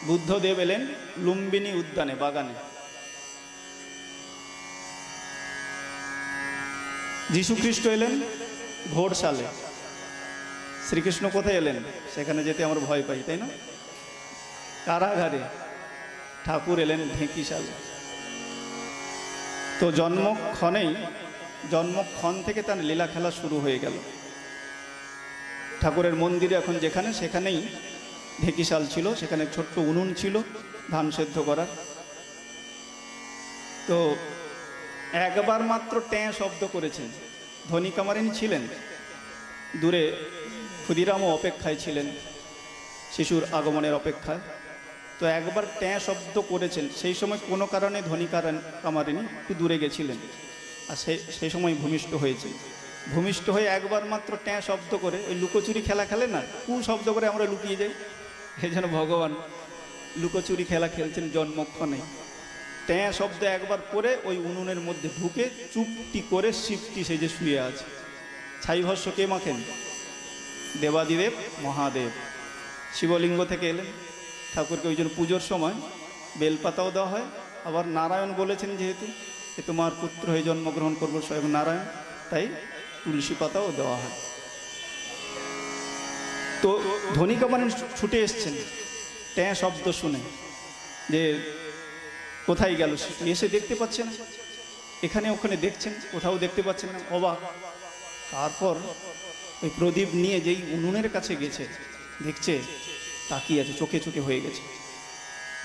বুদ্ধদেব এলেন লুম্বিনী উদ্যানে, বাগানে। যীশুখ্রিস্ট এলেন ঘোড়শালে। শ্রীকৃষ্ণ কোথায় এলেন? সেখানে যেতে আমার ভয় পাই, তাই না? কারাগারে। ঠাকুর এলেন ঢেঁকিশালে। তো জন্মক্ষণ থেকে তার লীলা খেলা শুরু হয়ে গেল। ঠাকুরের মন্দিরে এখন সেখানেই ঢেঁকিশাল ছিল, সেখানে ছোট্ট উনুন ছিল ধান সেদ্ধ করার। তো একবার মাত্র ট্যাঁ শব্দ করেছেন। ধনী কামারিনী ছিলেন দূরে, ক্ষুদিরামও অপেক্ষায় ছিলেন শিশুর আগমনের অপেক্ষায়। তো একবার ট্যাঁ শব্দ করেছেন, সেই সময় কোনো কারণে ধনী কামারিনী একটু দূরে গেছিলেন, আর সেই সময় ভূমিষ্ঠ হয়েছে। ভূমিষ্ঠ হয়ে একবার মাত্র ট্যাঁ শব্দ করে, ওই লুকোচুরি খেলা খেলে না, কু শব্দ করে আমরা লুকিয়ে যাই, এই জন্য ভগবান লুকোচুরি খেলা খেলছেন জন্মক্ষণে। ট্যাঁ শব্দ একবার করে ওই উনুনের মধ্যে ঢুকে চুপটি করে শিবটি সেজে শুয়ে আছে। ছাইভস্য কে মাখেন? দেবাদিদেব মহাদেব। শিবলিঙ্গ থেকে এলেন ঠাকুরকে, ওই জন্য পুজোর সময় বেলপাতাও দেওয়া হয়। আবার নারায়ণ বলেছেন যেহেতু যে তোমার পুত্র হয়ে জন্মগ্রহণ করবো স্বয়ং নারায়ণ, তাই তুলসী পাতাও দেওয়া হয়। তো ধনী কামারিনী ছুটে এসছেন ট্যাঁ শব্দ শুনে, যে কোথায় গেল শিশু, এসে দেখতে পাচ্ছে না, এখানে ওখানে দেখছেন, কোথাও দেখতে পাচ্ছেন না, অবাক। তারপর ওই প্রদীপ নিয়ে যেই উনুনের কাছে গেছে, দেখছে তাকিয়ে আছে, চোখে চোখে হয়ে গেছে।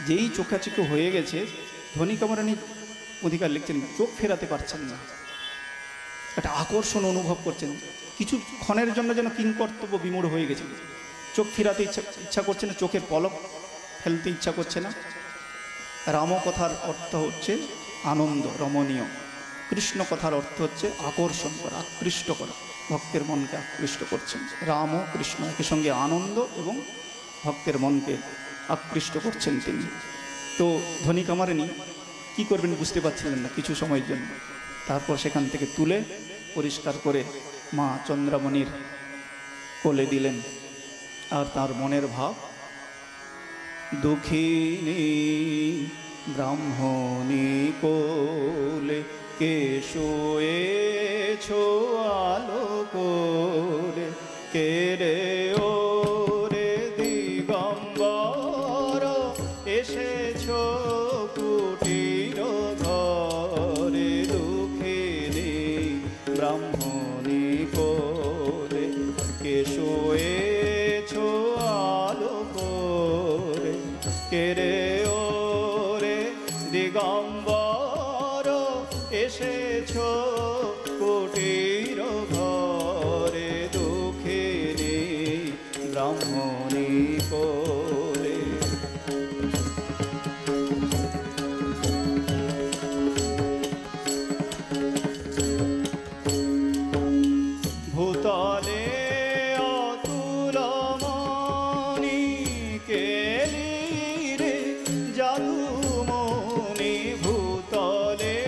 যেই চোখাচোখে হয়ে গেছে, ধনী কামারানী অধিকার লিখছেন চোখ ফেরাতে পারছেন না, একটা আকর্ষণ অনুভব করছেন। কিছু ক্ষণের জন্য যেন কিংকর্তব্য বিমূঢ় হয়ে গেছে, চোখ ফেরাতে ইচ্ছা করছে না, চোখের পলক ফেলতে ইচ্ছা করছে না। রাম কথার অর্থ হচ্ছে আনন্দ, রমণীয়। কৃষ্ণ কথার অর্থ হচ্ছে আকর্ষণ করা, আকৃষ্ট করা, ভক্তের মনকে আকৃষ্ট করছেন। রাম ও কৃষ্ণ একই সঙ্গে আনন্দ এবং ভক্তের মনকে আকৃষ্ট করছেন তিনি। তো ধনী কামারিনী কী করবেন বুঝতে পারছিলেন না কিছু সময়ের জন্য। তারপর সেখান থেকে তুলে পরিষ্কার করে মা চন্দ্রামণির কোলে দিলেন। আর তার মনের ভাব, দুঃখিনী ব্রাহ্মণী কোলে কে শোয়েছো আলো করে, কে রে ও রে দিগম্বর এসেছো কুটির ঘরে, দুঃখিনী ব্রাহ্মণী কোলে কে শোয়েছো আলো করে, কে রে ও রে দিগম্বর এসেছো কুটির ঘরে, দুঃখিনী ব্রাহ্মণী কোলে। ভূতলে অতুলমণি কেলি রে জাদুমণি, ভূতলে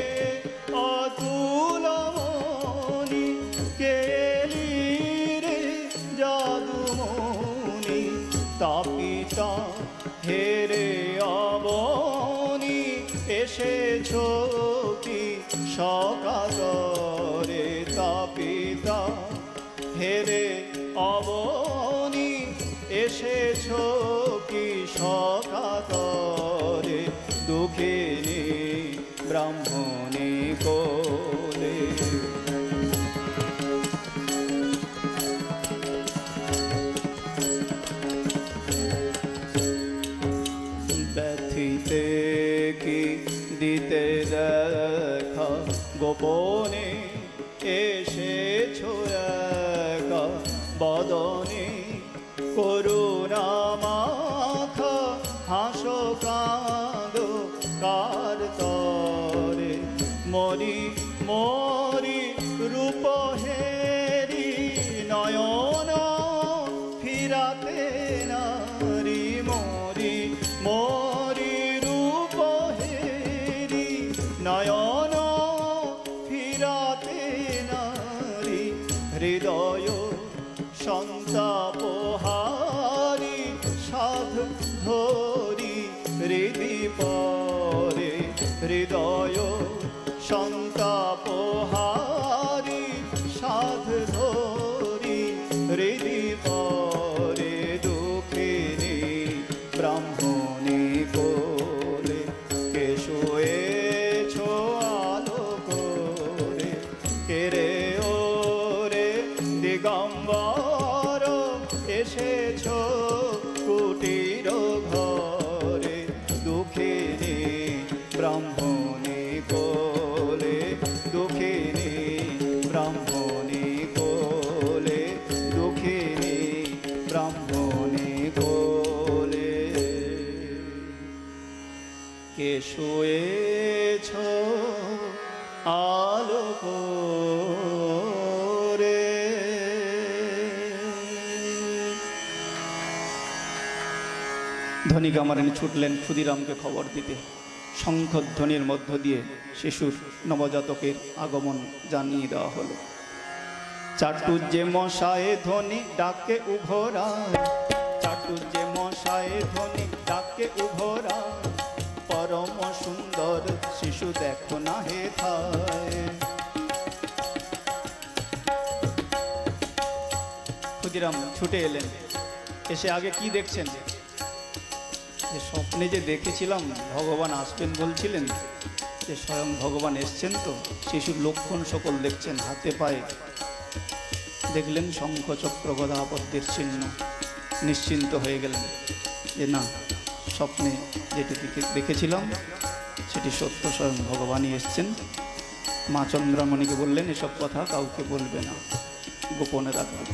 অতুলমণি কেলি রে জাদুমণি, তাপিতা হেরে অবনি এসেছো কি সকাতরে, তাপিতা হেরে অবনি এসেছো কি সকাতরে, দুঃখিনী ব্রাহ্মণী কোলে। ব্যথিতে কি দিতে দেখা গোপনে এসেছো একা, বদনে করুণা মাখা হাসো কাঁদো কার তরে, মরি মরি রূপ হেরি নয়ন ফিরাতে নারী, মরি মরি রূপ হেরি নয়ন ফিরাতে নারী, হৃদয় সন্তাপহারি সাধ ধরি হৃদি পরে, হৃদয় সন্তাপহারি সাধ ধরি হৃদি পরে, দুঃখিনী ব্রাহ্মণী কোলে কে শোয়েছো আলো করে, কে রে ও রে দিগম্বর এসেছো কুটির ঘরে, দুঃখিনী ব্রাহ্মণী কোলে। ধনী গামারিনী ছুটলেন ক্ষুদিরামকে খবর দিতে। শঙ্খধ্বনির মধ্য দিয়ে শিশুর নবজাতকের আগমন জানিয়ে দেওয়া হলো। চাটুর্যে মশায়ে ধ্বনি ডাকে উভরা, চাটুর্যে মশায়ে ধ্বনি ডাকে উভরা, পরম সুন্দর শিশু দেখো না হে থায়। ক্ষুদিরাম ছুটে এলেন, এসে আগে কি দেখছেন? যে স্বপ্নে যে দেখেছিলাম ভগবান আসবেন বলছিলেন, যে স্বয়ং ভগবান এসছেন তো। শিশুর লক্ষণ সকল দেখছেন, হাতে পায়ে দেখলেন শঙ্খ চক্র গদা পদ্মের চিহ্ন। নিশ্চিন্ত হয়ে গেলেন যে না, স্বপ্নে যেটি দেখেছিলাম সেটি সত্য, স্বয়ং ভগবানই এসছেন। মা চন্দ্রমণিকে বললেন এসব কথা কাউকে বলবে না, গোপনে রাখবে,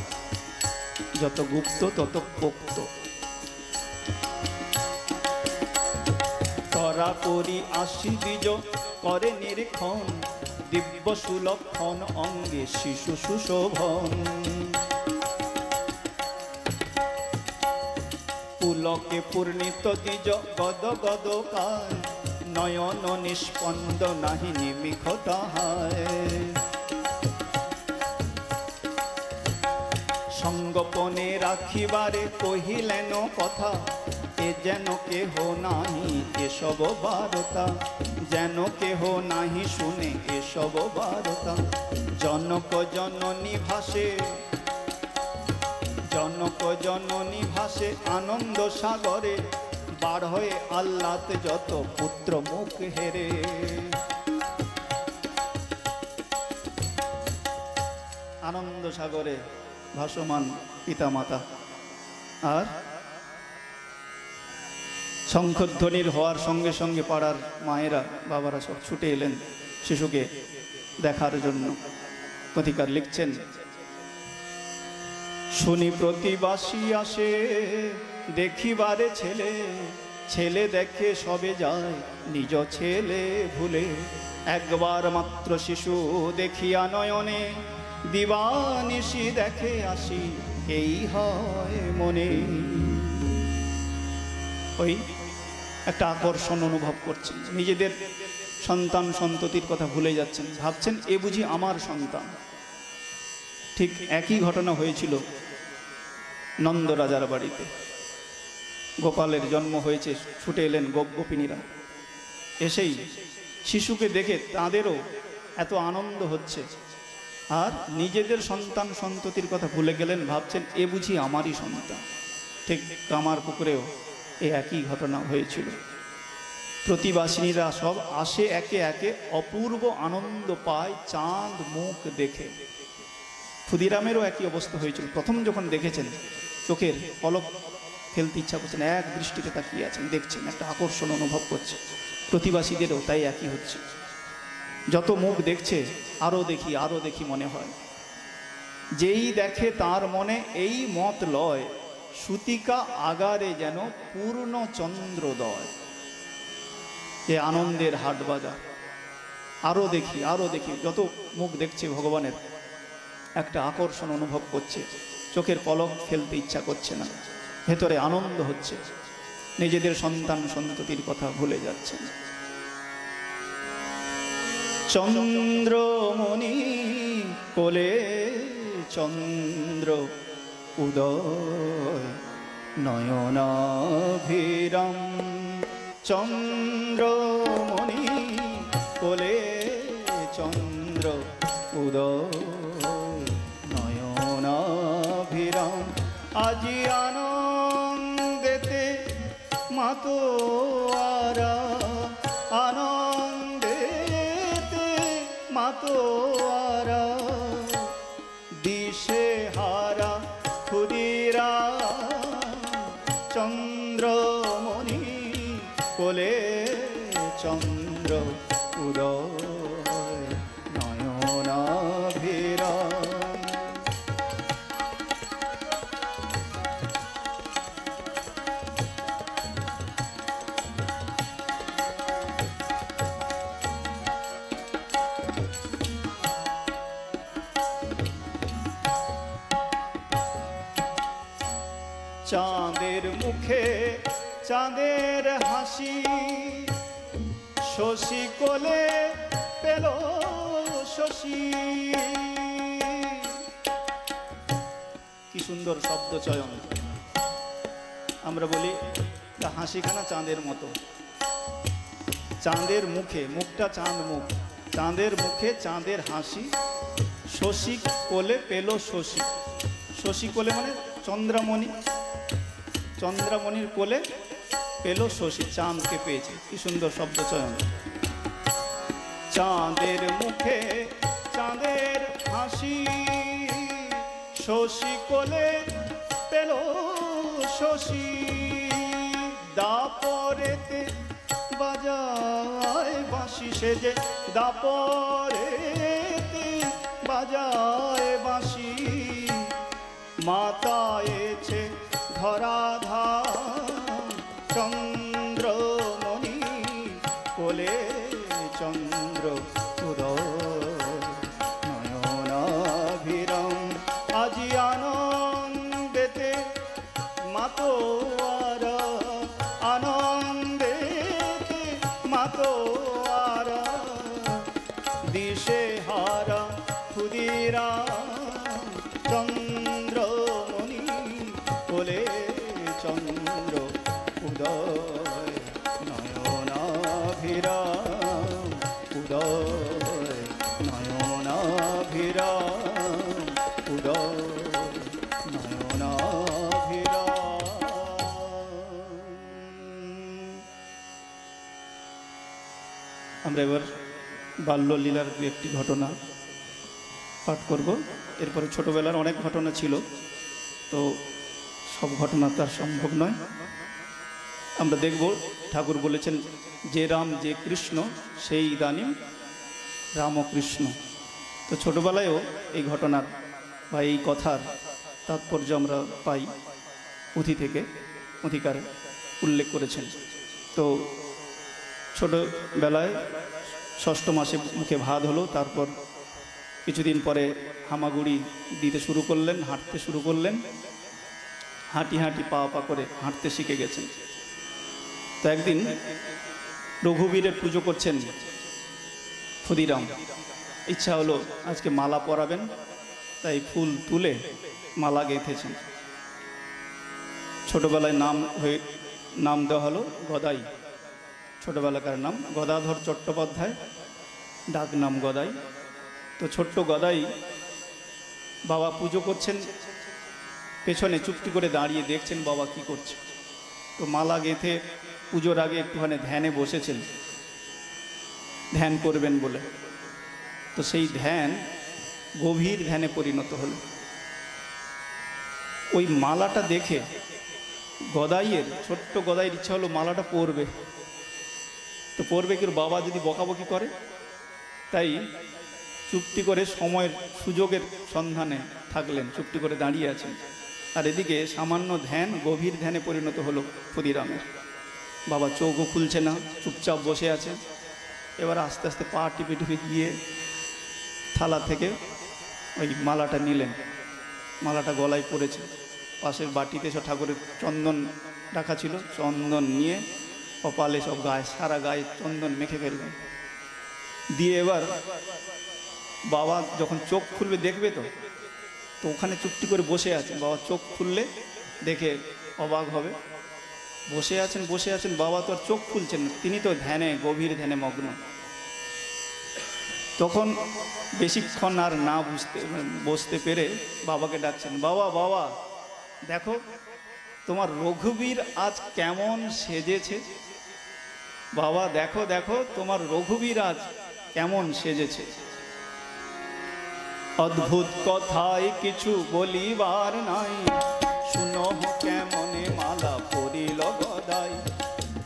যত গুপ্ত তত পোক্ত। তরা করি আসি দ্বিজ করে নিরীক্ষণ, দিব্য সুলক্ষণ অঙ্গে শিশু সুশোভন। পুলকে পূর্ণিত দ্বিজ গদ গদ কায়, নয়ন নিষ্পন্দ নাহি নিমিখ তাহায়। সঙ্গোপনে রাখিবারে কহিলেন কথা, এ যেন কেহ নাহি এসব বারতা, যেন কেহ নাহি শুনে এসব বারতা। জনক জননী ভাসে, জনক জননী ভাসে আনন্দ সাগরে, বার হয়ে আহ্লাদ যত পুত্র মুখ হেরে। আনন্দ সাগরে ভাসমান পিতামাতা আর শঙ্খধ্বনির হওয়ার সঙ্গে সঙ্গে পাড়ার মায়েরা বাবারা সব ছুটে এলেন শিশুকে দেখার জন্য। কথিকার লিখছেন, শুনি প্রতিবাসী আসে দেখিবারে ছেলে, ছেলে দেখে সবে যায় নিজ ছেলে ভুলে। একবার মাত্র শিশু দেখিয়া নয়নে, দিবানিশি দেখে আসি এই হয় মনে। ওই একটা আকর্ষণ অনুভব করছেন, নিজেদের সন্তান সন্ততির কথা ভুলে যাচ্ছেন, ভাবছেন এ বুঝি আমার সন্তান। ঠিক একই ঘটনা হয়েছিল নন্দ রাজার বাড়িতে। গোপালের জন্ম হয়েছে, ছুটে এলেন গোপিনীরা। এসেই শিশুকে দেখে তাদেরও এত আনন্দ হচ্ছে, আর নিজেদের সন্তান সন্ততির কথা ভুলে গেলেন, ভাবছেন এ বুঝি আমারই সন্তান। ঠিক কামার পুকুরেও এই একই ঘটনা হয়েছিল। প্রতিবাসিনীরা সব আসে একে একে, অপূর্ব আনন্দ পায় চাঁদ মুখ দেখে। ক্ষুদিরামেরও একই অবস্থা হয়েছিল। প্রথম যখন দেখেছেন চোখের পলক ফেলতে ইচ্ছা করছেন, এক দৃষ্টিতে তাকিয়ে আছেন, দেখছেন, একটা আকর্ষণ অনুভব করছে। প্রতিবাসীদেরও তাই একই হচ্ছে, যত মুখ দেখছে আরও দেখি আরও দেখি মনে হয়। যেই দেখে তার মনে এই মত লয়, সুতিকা আগারে যেন পূর্ণ চন্দ্রোদয়। এ আনন্দের হাট বাজার, আরও দেখি আরও দেখি। যত মুখ দেখছে ভগবানের একটা আকর্ষণ অনুভব করছে, চোখের পলক ফেলতে ইচ্ছা করছে না, ভেতরে আনন্দ হচ্ছে, নিজেদের সন্তান সন্ততির কথা ভুলে যাচ্ছেন। চন্দ্রমণি কোলে চন্দ্র উদয়, নয়নাভিরাম। চন্দ্রমণি কোলে চন্দ্র উদয়, নয়নাভিরাম। আজি আনন্দেতে মাতোয়ারা, আনন্দেতে মাতোয়ারা। দিশে হারা ক্ষুদিরাম, চন্দ্রমণি কোলে চন্দ্র উদয়, নয়নাভিরাম। চাঁদের মুখে চাঁদের হাসি, শশী কোলে পেল শশী। কি সুন্দর শব্দ চয়ন। আমরা বলি হাসিখানা চাঁদের মতো, চাঁদের মুখে, মুখটা চাঁদ মুখ, চাঁদের মুখে চাঁদের হাসি, শশী কোলে পেল শশী। শশী কোলে মানে চন্দ্রামণি, চন্দ্রামণির কোলে পেল শশী, চাঁদকে পেয়েছে। কি সুন্দর শব্দ চয়ন। চাঁদের মুখে চাঁদের হাসি, শশী কোলে পেল শশী। দাপরেতে বাজায় বাঁশি, সেজে দাপরেতে বাজায় বাঁশি। মাতায়েছে ধরাধাম, চন্দ্রমণি কোলে চন্দ্র উদয়। নয়নাভিরাম আজি আনন্দেতে মাতোয়ারা, আনন্দেতে মাতোয়ারা। দিশে হারা ক্ষুদিরা চন্দ্রমণি কোলে চন্দ্র উদয়। নয়নাভিরাম উদয়, নয়নাভিরাম উদয়, নয়নাভিরাম। আমরা এবার বাল্যলীলার দু একটি ঘটনা পাঠ করব। এরপরে ছোটবেলার অনেক ঘটনা ছিল, তো সব ঘটনা তার সম্ভব নয়। আমরা দেখব ঠাকুর বলেছেন যে রাম যে কৃষ্ণ সেই ইদানিং রামকৃষ্ণ। তো ছোটবেলায়ও এই ঘটনার বা এই কথার তাৎপর্য আমরা পাই পুঁথি থেকে, পুঁথিকার উল্লেখ করেছেন। তো ছোটবেলায় ষষ্ঠ মাসে মুখে ভাত হলো, তারপর কিছুদিন পরে হামাগুড়ি দিতে শুরু করলেন, হাঁটতে শুরু করলেন। হাঁটি হাঁটি পা পা করে হাঁটতে শিখে গেছেন। তো একদিন রঘুবীরের পুজো করছেন ক্ষুদিরাম, ইচ্ছা হলো আজকে মালা পরাবেন, তাই ফুল তুলে মালা গেঁথেছেন। ছোটবেলায় নাম দেওয়া হলো গদাই, ছোটবেলাকার নাম গদাধর চট্টোপাধ্যায়, ডাক নাম গদাই। তো ছোট্ট গদাই বাবা পুজো করছেন, পেছনে চুপটি করে দাঁড়িয়ে দেখছেন বাবা কি করছে। তো মালা গেঁথে পুজোর আগে একটুখানি ধ্যানে বসেছেন, ধ্যান করবেন বলে। তো সেই ধ্যান গভীর ধ্যানে পরিণত হলো। ওই মালাটা দেখে গদাইয়ের, ছোট্ট গদাইয়ের ইচ্ছা হলো মালাটা পরবে। তো পরবে কি, বাবা যদি বকাবকি করে, তাই চুপটি করে সময়ের সুযোগের সন্ধানে থাকলেন, চুপটি করে দাঁড়িয়ে আছেন। আর এদিকে সামান্য ধ্যান গভীর ধ্যানে পরিণত হলো ক্ষুদিরামের। বাবা চোখও খুলছে না, চুপচাপ বসে আছে। এবার আস্তে আস্তে পা টিপে টিপে গিয়ে থালা থেকে ওই মালাটা নিলেন, মালাটা গলায় পড়েছে। পাশের বাটিতে সব ঠাকুরের চন্দন রাখা ছিল, চন্দন নিয়ে কপালে সব গায়ে, সারা গায়ে চন্দন মেখে ফেললেন। দিয়ে এবার বাবা যখন চোখ খুলবে দেখবে, তো ওখানে চুপটি করে বসে আছেন। বাবা চোখ খুললে দেখে অবাক হবে। বসে আছেন বাবা, তো আর চোখ খুলছেন না, তিনি তো ধ্যানে, গভীর ধ্যানে মগ্ন। তখন বেশিক্ষণ আর না বসতে পেরে বাবাকে ডাকছেন, বাবা বাবা দেখো তোমার রঘুবীর আজ কেমন সেজেছে। বাবা দেখো দেখো তোমার রঘুবীর আজ কেমন সেজেছে। অদ্ভুত কথাই কিছু বলিবার নাই, শুনো কেমনে মালা পরিল গদাই।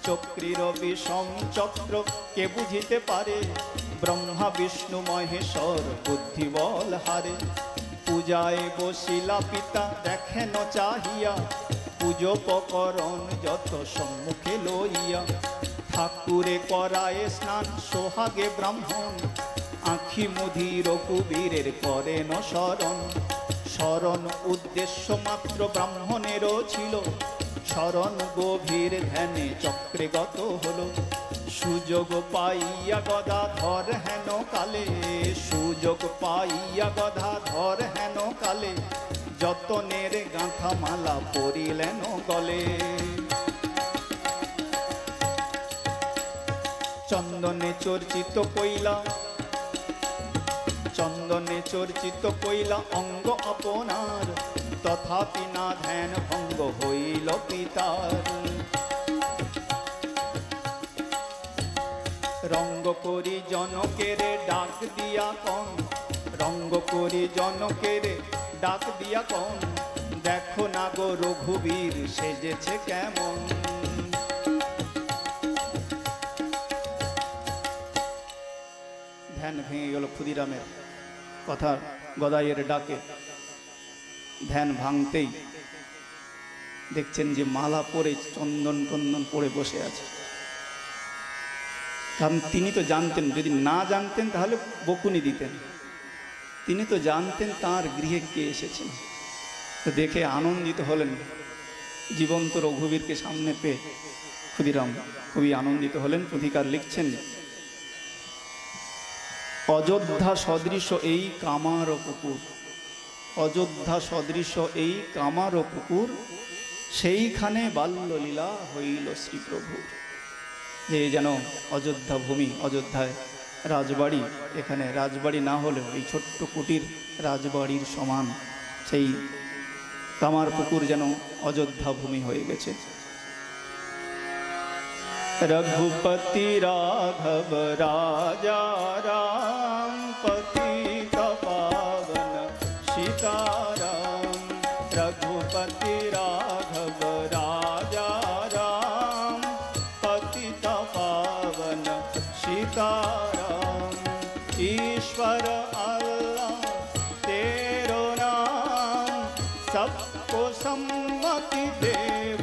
চক্রীর বিষম চক্র কে বুঝিতে পারে, ব্রহ্মা বিষ্ণু মহেশ্বর বুদ্ধি বল হারে। পূজায় বসিলা পিতা দেখেন চাহিয়া, পুজোপকরণ যত সম্মুখে লইয়া। ঠাকুরে করায় স্নান সোহাগে ব্রাহ্মণ, আঁখি মুধির কুবীরের করেন শরণ। শরণ উদ্দেশ্য মাত্র ব্রাহ্মণেরও ছিল, শরণ গভীর ধ্যানে চক্রে গত হলো, সুযোগ পাইয়া গদাধর হেন কালে, সুযোগ পাইয়া গদাধর হেন কালে, যতনের গাঁথা মালা পরিলেন গলে। চন্দনে চর্চিত কইলা, চন্দনে চর্চিত কইলা অঙ্গ আপনার, তথাপি না ধ্যান ভঙ্গ হইল পিতার। রঙ্গ করি জনকেরে ডাক দিয়া কন, রঙ্গ করি জনকেরে ডাক দিয়া কন, দেখো না গো রঘুবীর সেজেছে কেমন। ধ্যান ভেঙে গেল ক্ষুদিরামের কথার গদাইয়ের ডাকে। ধ্যান ভাঙতেই দেখছেন যে মালা পরে চন্দন টন্দন পরে বসে আছে। কারণ তিনি তো জানতেন, যদি না জানতেন তাহলে বকুনি দিতেন। তিনি তো জানতেন তার গৃহে কে এসেছেন। তো দেখে আনন্দিত হলেন, জীবন্ত রঘুবীরকে সামনে পেয়ে ক্ষুদিরাম খুবই আনন্দিত হলেন। পুথিকার লিখছেন, অযোধ্যা সদৃশ এই কামার পুকুর, অযোধ্যা সদৃশ এই কামার পুকুর, সেইখানে বাল্যলীলা হইল শ্রীপ্রভুর। যে যেন অযোধ্যা ভূমি, অযোধ্যায় রাজবাড়ি, এখানে রাজবাড়ি না হলেও এই ছোট্ট কুটির রাজবাড়ির সমান সেই কামার পুকুর যেন অযোধ্যা ভূমি হয়ে গেছে। रघुपति राघव राजा राम, पतित पावन सीताराम। रघुपति राघव राजा राम, पतित पावन सीताराम। ईश्वर अल्लाह तेरो नाम, सबको सम्मति दे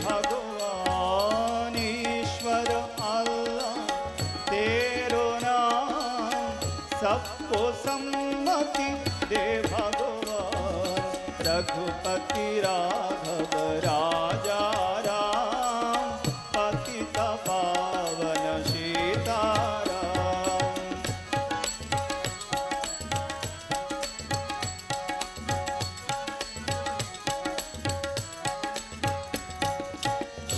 भगवान। ईश्वर अल्लाह तेरो नाम, सबको सम्मति दे भगवान। रघुपति राघव राजा राम, पतित पावन सीताराम।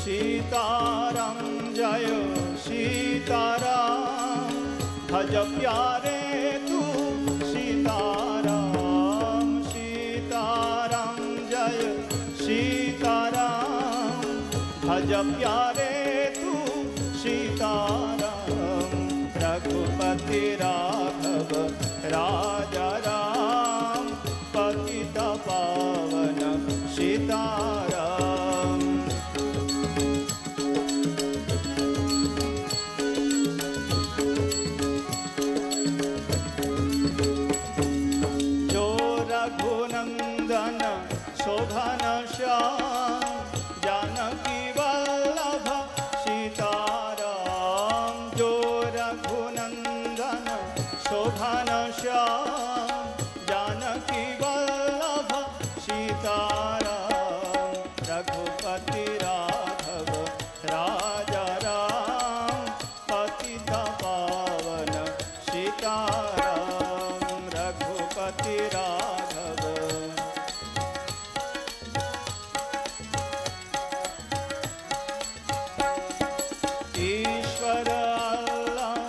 सीताराम जय सीताराम, भज प्यारे तू सीताराम। सीताराम जय सीताराम, भज प्यारे तू सीताराम। रघुपति राघव राजा राम, पतित पावन सीताराम। रघुनंदन शोभन श्याम, जानकी वल्लभ सीताराम। जो रघुनंदन शोभन श्याम, जानकी वल्लभ सीताराम। रघुपति राघव राजा राम, पतित पावन सीताराम। रघुपति राघव ईश्वर अल्लाह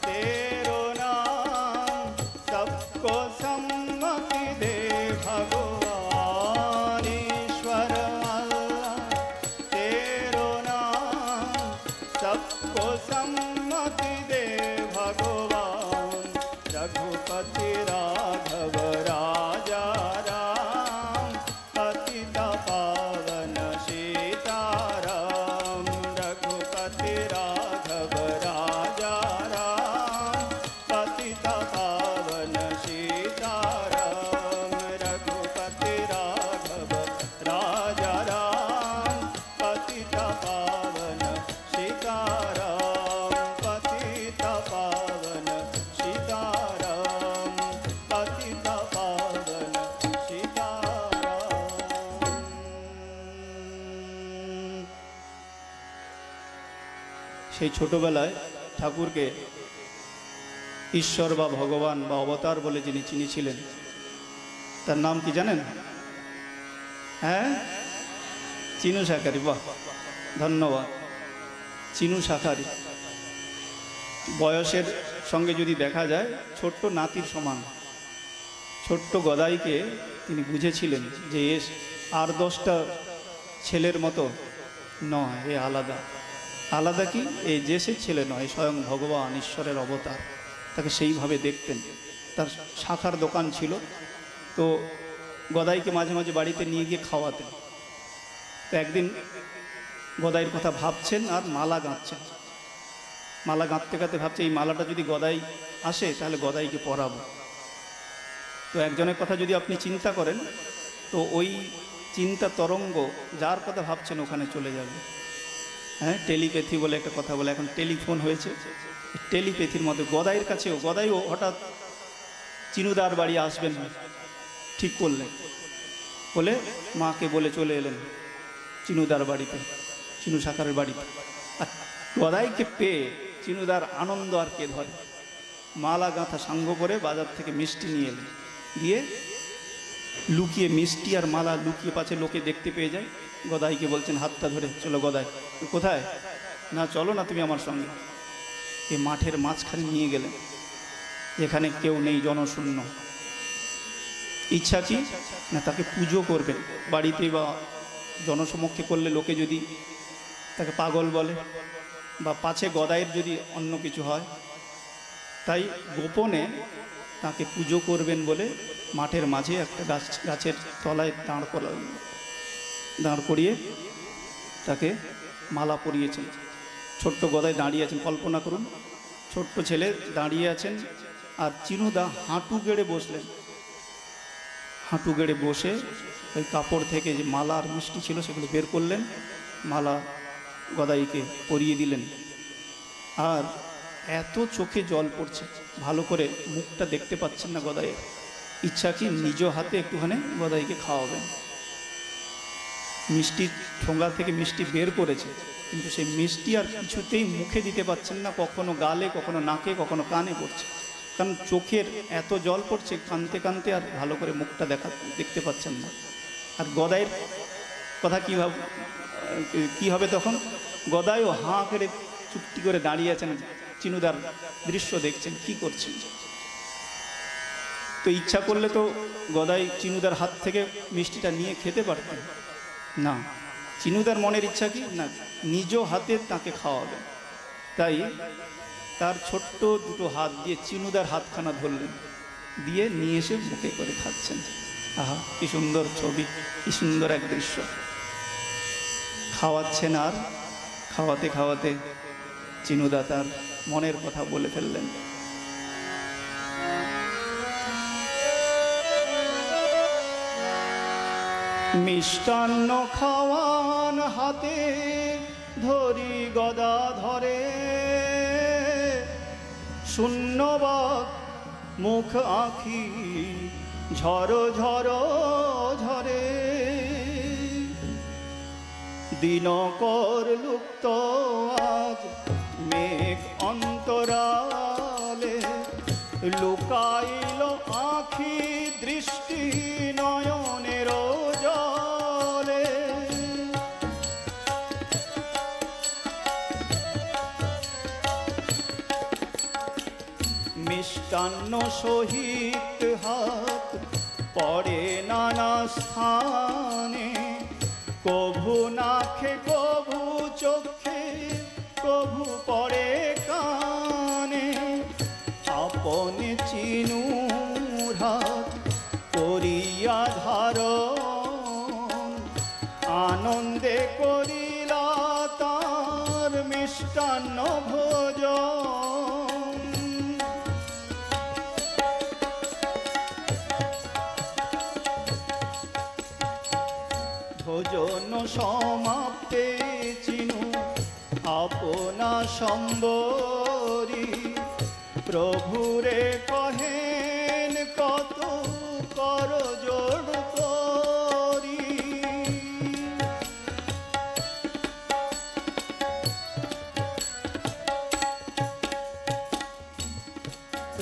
तेरो नाम, सबको सम्मति दे भगवान। ईश्वर अल्लाह সেই ছোটবেলায় ঠাকুরকে ঈশ্বর বা ভগবান বা অবতার বলে যিনি চিনেছিলেন তার নাম কি জানেন? হ্যাঁ, চিনু শাকারি। বাহ, ধন্যবাদ। চিনু শাকারি বয়সের সঙ্গে যদি দেখা যায় ছোট্ট নাতির সমান। ছোট্ট গদাইকে তিনি বুঝেছিলেন যে এ আর 10টা ছেলের মতো নয়, এ আলাদা। আলাদা কি? এই যে সে ছেলে নয়, স্বয়ং ভগবান ঈশ্বরের অবতার। তাকে সেইভাবে দেখতেন। তার শাখার দোকান ছিল, তো গদাইকে মাঝে মাঝে বাড়িতে নিয়ে গিয়ে খাওয়াতেন। তো একদিন গদাইয়ের কথা ভাবছেন আর মালা গাঁথছেন। মালা গাঁথতে গাঁথতে ভাবছে এই মালাটা যদি গদাই আসে তাহলে গদাইকে পরাবো। তো একজনের কথা যদি আপনি চিন্তা করেন তো ওই চিন্তা তরঙ্গ যার কথা ভাবছেন ওখানে চলে যাবে। হ্যাঁ, টেলিপ্যাথি বলে একটা কথা বলে, এখন টেলিফোন হয়েছে। টেলিপ্যাথির মধ্যে গদাইয়ের কাছেও, গদাইও হঠাৎ চিনুদার বাড়ি আসবেন ঠিক করলেন বলে মাকে বলে চলে এলেন চিনুদার বাড়িতে, চিনু শাকারের বাড়িতে। আর গদাইকে পেয়ে চিনুদার আনন্দ আর কে ধরে। মালা গাঁথা সাঙ্গ করে বাজার থেকে মিষ্টি নিয়ে এলেন, দিয়ে লুকিয়ে মিষ্টি আর মালা লুকিয়ে পাছে লোকে দেখতে পেয়ে যায়। গদাইকে বলছেন হাতটা ধরে, চলো গদাই। কোথায়? না চলো না তুমি আমার সঙ্গে। এ মাঠের মাঝখানে নিয়ে গেলেন, যেখানে কেউ নেই, জনশূন্য। ইচ্ছা কি না তাকে পুজো করবেন বাড়িতে বা জনসমক্ষে করলে লোকে যদি তাকে পাগল বলে বা পাছে গদাইয়ের যদি অন্য কিছু হয়, তাই গোপনে তাকে পুজো করবেন বলে মাঠের মাঝে একটা গাছের তলায় দাঁড় করিয়ে তাকে মালা পরিয়েছেন। ছোট্ট গদাই দাঁড়িয়ে আছেন, কল্পনা করুন, ছোট্ট ছেলে দাঁড়িয়ে আছেন আর চিনুদা হাঁটু গেড়ে বসলেন। হাঁটু গেড়ে বসে ওই কাপড় থেকে যে মালা আর মিষ্টি ছিল সেগুলো বের করলেন, মালা গদাইকে পরিয়ে দিলেন। আর এত চোখে জল পড়ছে, ভালো করে মুখটা দেখতে পাচ্ছেন না গদাইয়ের। ইচ্ছা কি নিজ হাতে একটুখানি গদাইকে খাওয়াবেন। মিষ্টির ঠোঙা থেকে মিষ্টি বের করেছে, কিন্তু সেই মিষ্টি আর কিছুতেই মুখে দিতে পাচ্ছেন না, কখনো গালে, কখনো নাকে, কখনো কানে পড়ছে। কারণ চোখের এত জল পড়ছে, কানতে কানতে আর ভালো করে মুখটা দেখতে পাচ্ছেন না। আর গদাইয়ের কথা কী হবে তখন? গদাইও হাঁ করে চুপটি করে দাঁড়িয়ে আছেন, চিনুদার দৃশ্য দেখছেন, কি করছেন। তো ইচ্ছা করলে তো গদাই চিনুদার হাত থেকে মিষ্টিটা নিয়ে খেতে পারতেন না। চিনুদার মনের ইচ্ছা কি না নিজ হাতে তাকে খাওয়াবে। তাই তার ছোট্ট দুটো হাত দিয়ে চিনুদার হাতখানা ধরলেন, দিয়ে নিয়ে এসে মুখে করে খাচ্ছেন। আহা, কি সুন্দর ছবি, কি সুন্দর এক দৃশ্য। খাওয়াচ্ছেন আর খাওয়াতে খাওয়াতে চিনুদা তার মনের কথা বলে ফেললেন। মিষ্টান্ন খাওয়ান হাতে ধরি গদা ধরে, শূন্যবাক মুখ আঁখি ঝরো ঝরো ঝরে, দিনকর লুপ্ত আজ মেঘ অন্তরালে, লুকাইল আঁখি দৃষ্টি নয়নের জলে। মিষ্টান্ন সহিত হাত পড়ে নানা স্থানে, কভু নাখে কভু চোখে কভু পড়ে কানে, আপনে চিনুর হাত করিয়া ধারণ, আনন্দে করিলা তার মিষ্টান্ন ভোজন। ভোজন সমাপ্তে চিনু আপনা সম্বরী, প্রভুরে কহেন কত কর জোড় করি।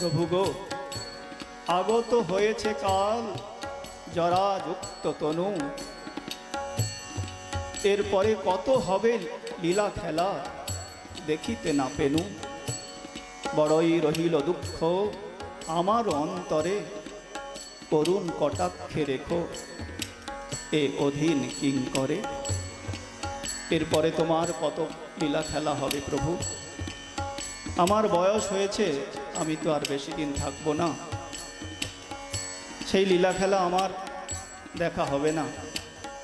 প্রভু গো, আগত হয়েছে কাল জরাযুক্ত তনু, এরপরে কত হবে লীলা খেলা দেখিতে না পেনু। বড়ই রহিল দুঃখ আমার অন্তরে, করুণ কটাক্ষে রেখো এ অধীন কিঙ্করে। এরপরে তোমার কত লীলা খেলা হবে প্রভু। আমার বয়স হয়েছে, আমি তো আর বেশি দিন থাকবো না, সেই লীলা খেলা আমার দেখা হবে না।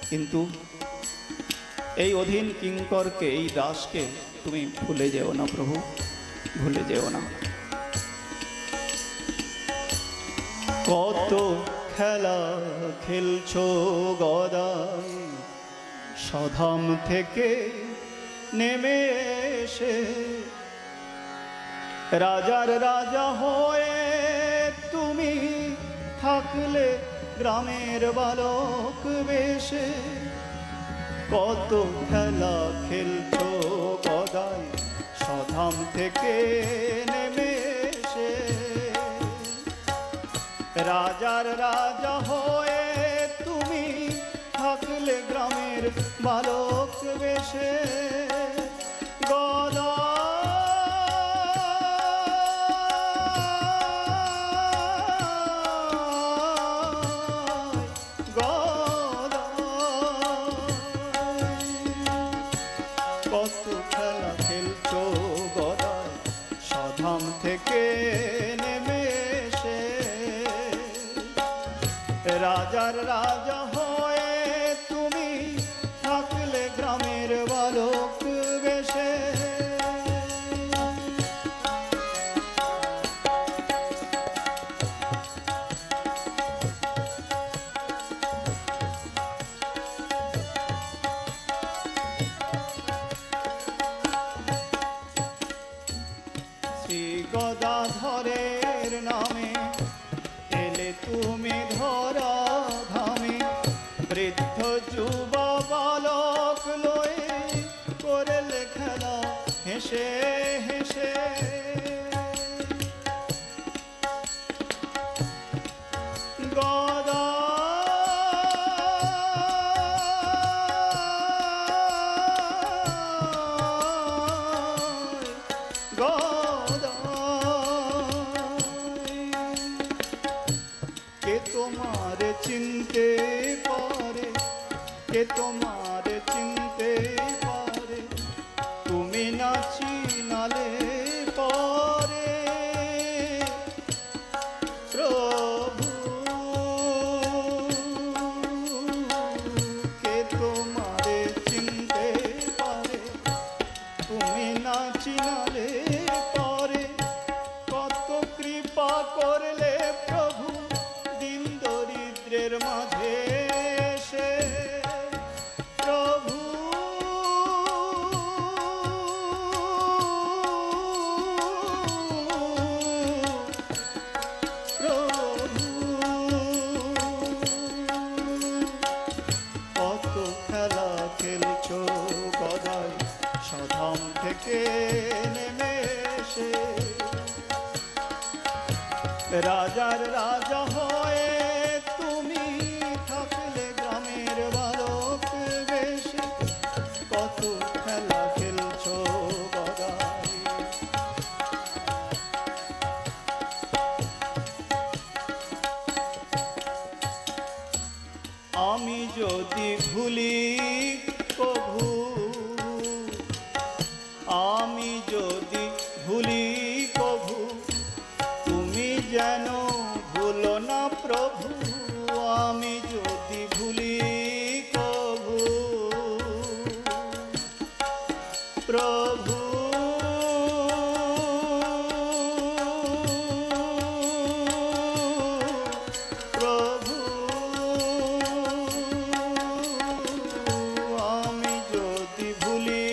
কিন্তু এই অধীন কিঙ্করকে, এই দাসকে তুমি ভুলে যেও না প্রভু, ভুলে যেও না। কত খেলা খেলছো গদাই সধাম থেকে নেমে এসে, রাজার রাজা হয়ে তুমি থাকলে গ্রামের বালক বেশে। কত খেলা খেলছো গদাই সধাম থেকে নেমে এসে, রাজার রাজা হয়ে তুমি থাকলে গ্রামের বালক বেশে। কত খেলা খেলছো গদাই সধাম থেকে নেমে এসে, রাজার রাজা হয়ে তুমি থাকলে গ্রামের বালক বেশে। শ্রী গদাধরের নামে এলে তুমি ধরা ধামে, বৃদ্ধ যুব বালক লয়ে করলে খেলা হেসে হেসে। গদা কে তোমার চিনতে পারে, কে তোমার চিনতে পারে, তুমি না চিনালে পরে প্রভু। কে তোমার চিনতে পারে, তুমি না চিনালে পরে। কত কৃপা করলে প্রভু দিন দরিদ্রের মাঝে এসে। প্রভু প্রভু কত খেলা খেলছো গদাই সধাম থেকে নেমে এসে, রাজার রাজা হয়ে তুমি থাকলে গ্রামের বালক বেশে। কত খেলা খেলছো গদাই। আমি যদি ভুলি কভু, আমি যদি ভুলি কভু, তুমি যেন ভুলো না প্রভু। আমি যদি ভুলি কভু প্রভু, প্রভু আমি যদি ভুলি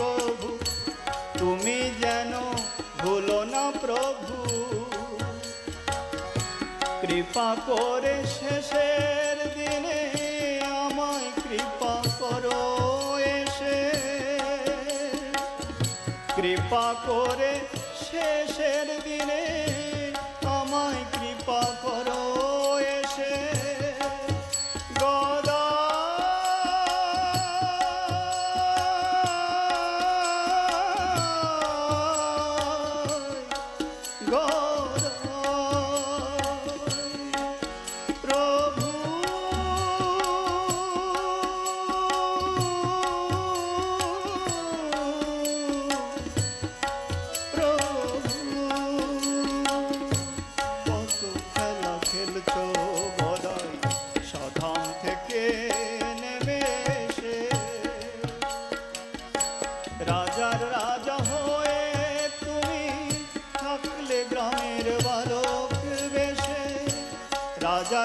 কভু, তুমি যেন ভুলো না প্রভু। কৃপা করে শেষের দিনে আমায় কৃপা করো এসে। কৃপা করে শেষের দিনে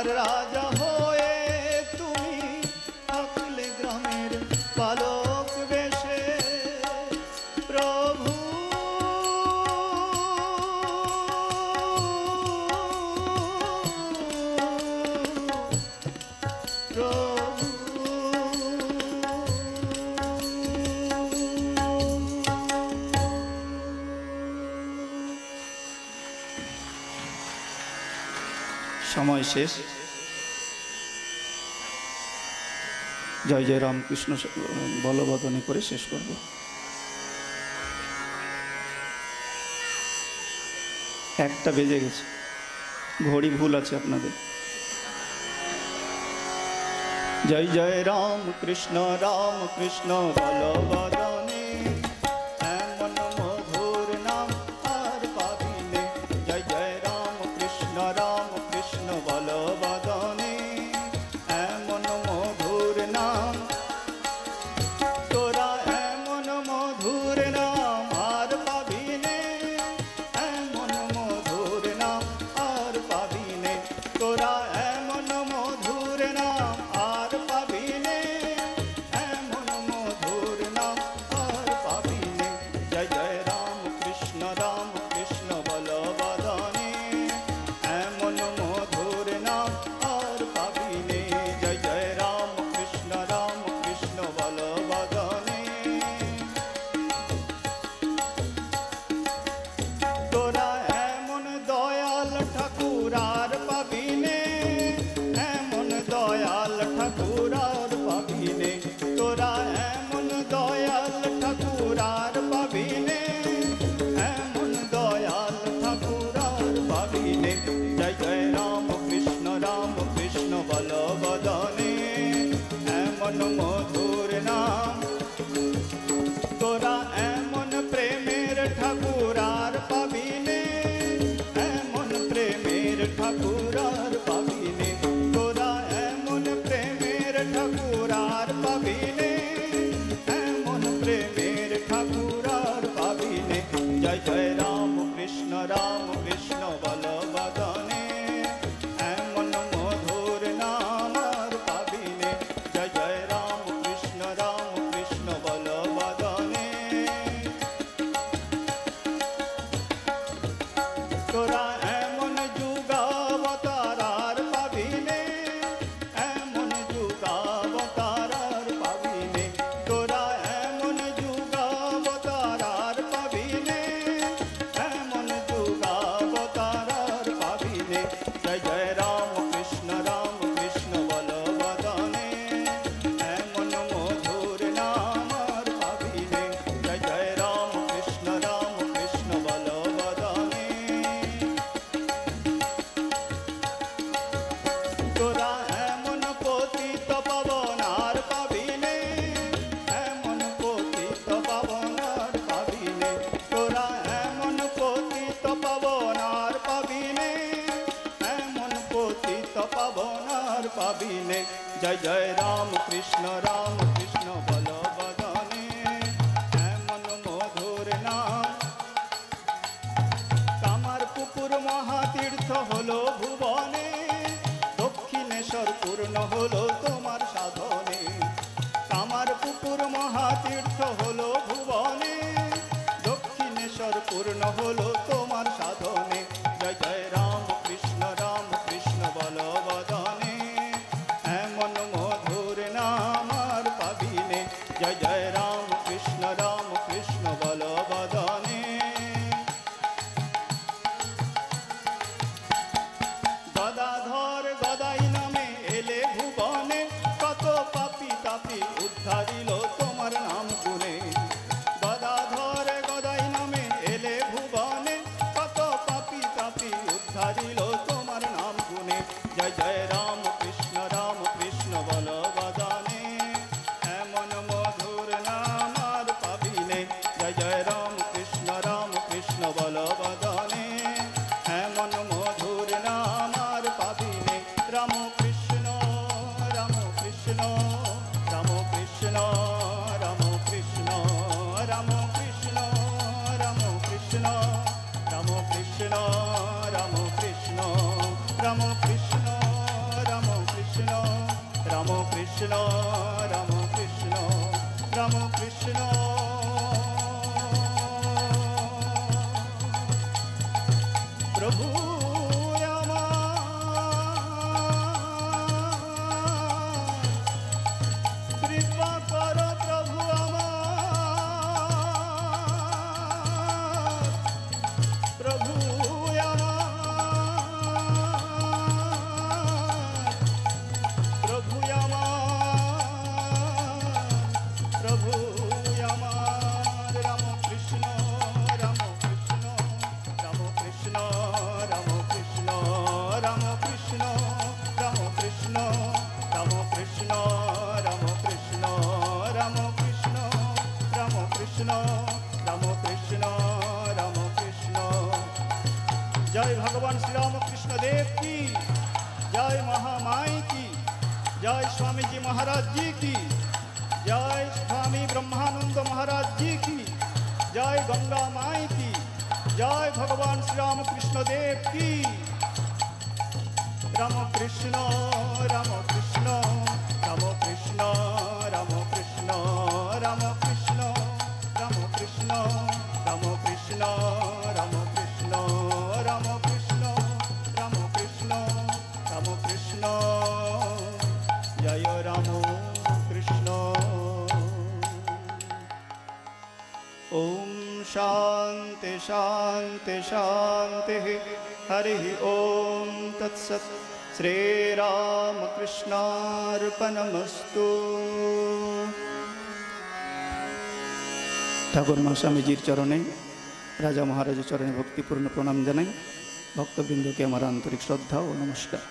রাজার রাজা হয়ে তুমি থাকলে গ্রামের পালক বেশে প্রভু সময় শেষ। জয় জয় রামকৃষ্ণ বলবদনে করে শেষ করব। একটা বেজে গেছে, ঘড়ি ভুল আছে আপনাদের। জয় জয় রাম কৃষ্ণ বলবদনে এমন মধুর নাম আর পাবিনে। জয় জয় রাম কৃষ্ণ বলবদনে এমন মধুর নাম, তোরা এমন মধুর নাম আর পাবিনে, এমন মধুর নাম আর পাবিনে, তোরা এমন মধুর নাম আর পাবিনে, এমন মধুর নাম আর পাবিনে। জয় জয় রাম কৃষ্ণ বলবদনে এমন মধুর নাম আর পাবিনে। জয় জয় রাম কৃষ্ণ বলবদনে তোরা এমন দয়াল ঠাকুর আর পাবিনে, এমন দয়াল ঠাকুর আর পাবিনে, তোরা এমন দয়াল ঠাকুর আর পাবিনে, এমন দয়াল ঠাকুর আর পাবিনে। জয় জয় রাম কৃষ্ণ বলবদনে এমন মধুর নাম, তোরা এমন প্রেমের ঠাকুর আর পাবিনে, এমন প্রেমের ঠাকুর আর পাবিনে, তোরা এমন প্রেমের ঠাকুর আর পাবিনে, এমন প্রেমের ঠাকুর আর পাবিনে। জয় জয় রাম কৃষ্ণ বলবদনে এমন মধুর নাম আর পাবিনে। জয় জয় রাম কৃষ্ণ বলবদনে তোরা এমন যুগাবতার আর পাবিনে, এমন যুগাবতার আর পাবিনে, তোরা এমন যুগাবতার আর পাবিনে, এমন যুগাবতার আর পাবিনে। জয় জয় রাম কৃষ্ণ বলবদনে এমন মধুর নাম আর পাবিনে। জয় জয় রাম কৃষ্ণ বলবদনে তোরা এমন পতিত পাবন আর পাবিনে, এমন পতিত পাবন আর পাবিনে, তোরা এমন পতিত পাবন আর পাবিনে, এমন পতিত পাবন আর পাবিনে। জয় জয় রাম কৃষ্ণ বলবদনে এমন মধুর নাম। কামার পুকুর মহাতীর্থ হলো ভুবনে, দক্ষিণেশ্বর পূর্ণ হলো তোমার সাধনে। কামার পুকুর মহাতীর্থ হলো ভুবনে, দক্ষিণেশ্বর পূর্ণ হলো তোমার সাধনে। জয় জয় রাম কৃষ্ণ বলবদনে এমন মধুর নাম আর কৃষ্ণ রাম কৃষ্ণ রাম কৃষ্ণ প্রভু जय भगवान श्री राम कृष्ण देव की जय, महामाई की जय, स्वामी जी महाराज जी की जय, स्वामी ब्रह्मानंद महाराज जी की जय, गंगा माई की जय, भगवान श्री राम कृष्ण देव की। राम कृष्ण राम कृष्ण राम कृष्ण राम कृष्ण राम कृष्ण राम कृष्ण राम कृष्ण राम कृष्ण राम कृष्ण राम कृष्ण राम कृष्ण जय राम कृष्ण। ओम शांति शांति शांति हरि ओम तत्सत्। श्रीरामकृष्णार्पणमस्तु। ठाकुर स्वामीजीर चरणे राजा महाराज चरणे भक्तिपूर्ण प्रणाम जानाई। भक्तबृंद के हमारा आंतरिक श्रद्धा और नमस्कार।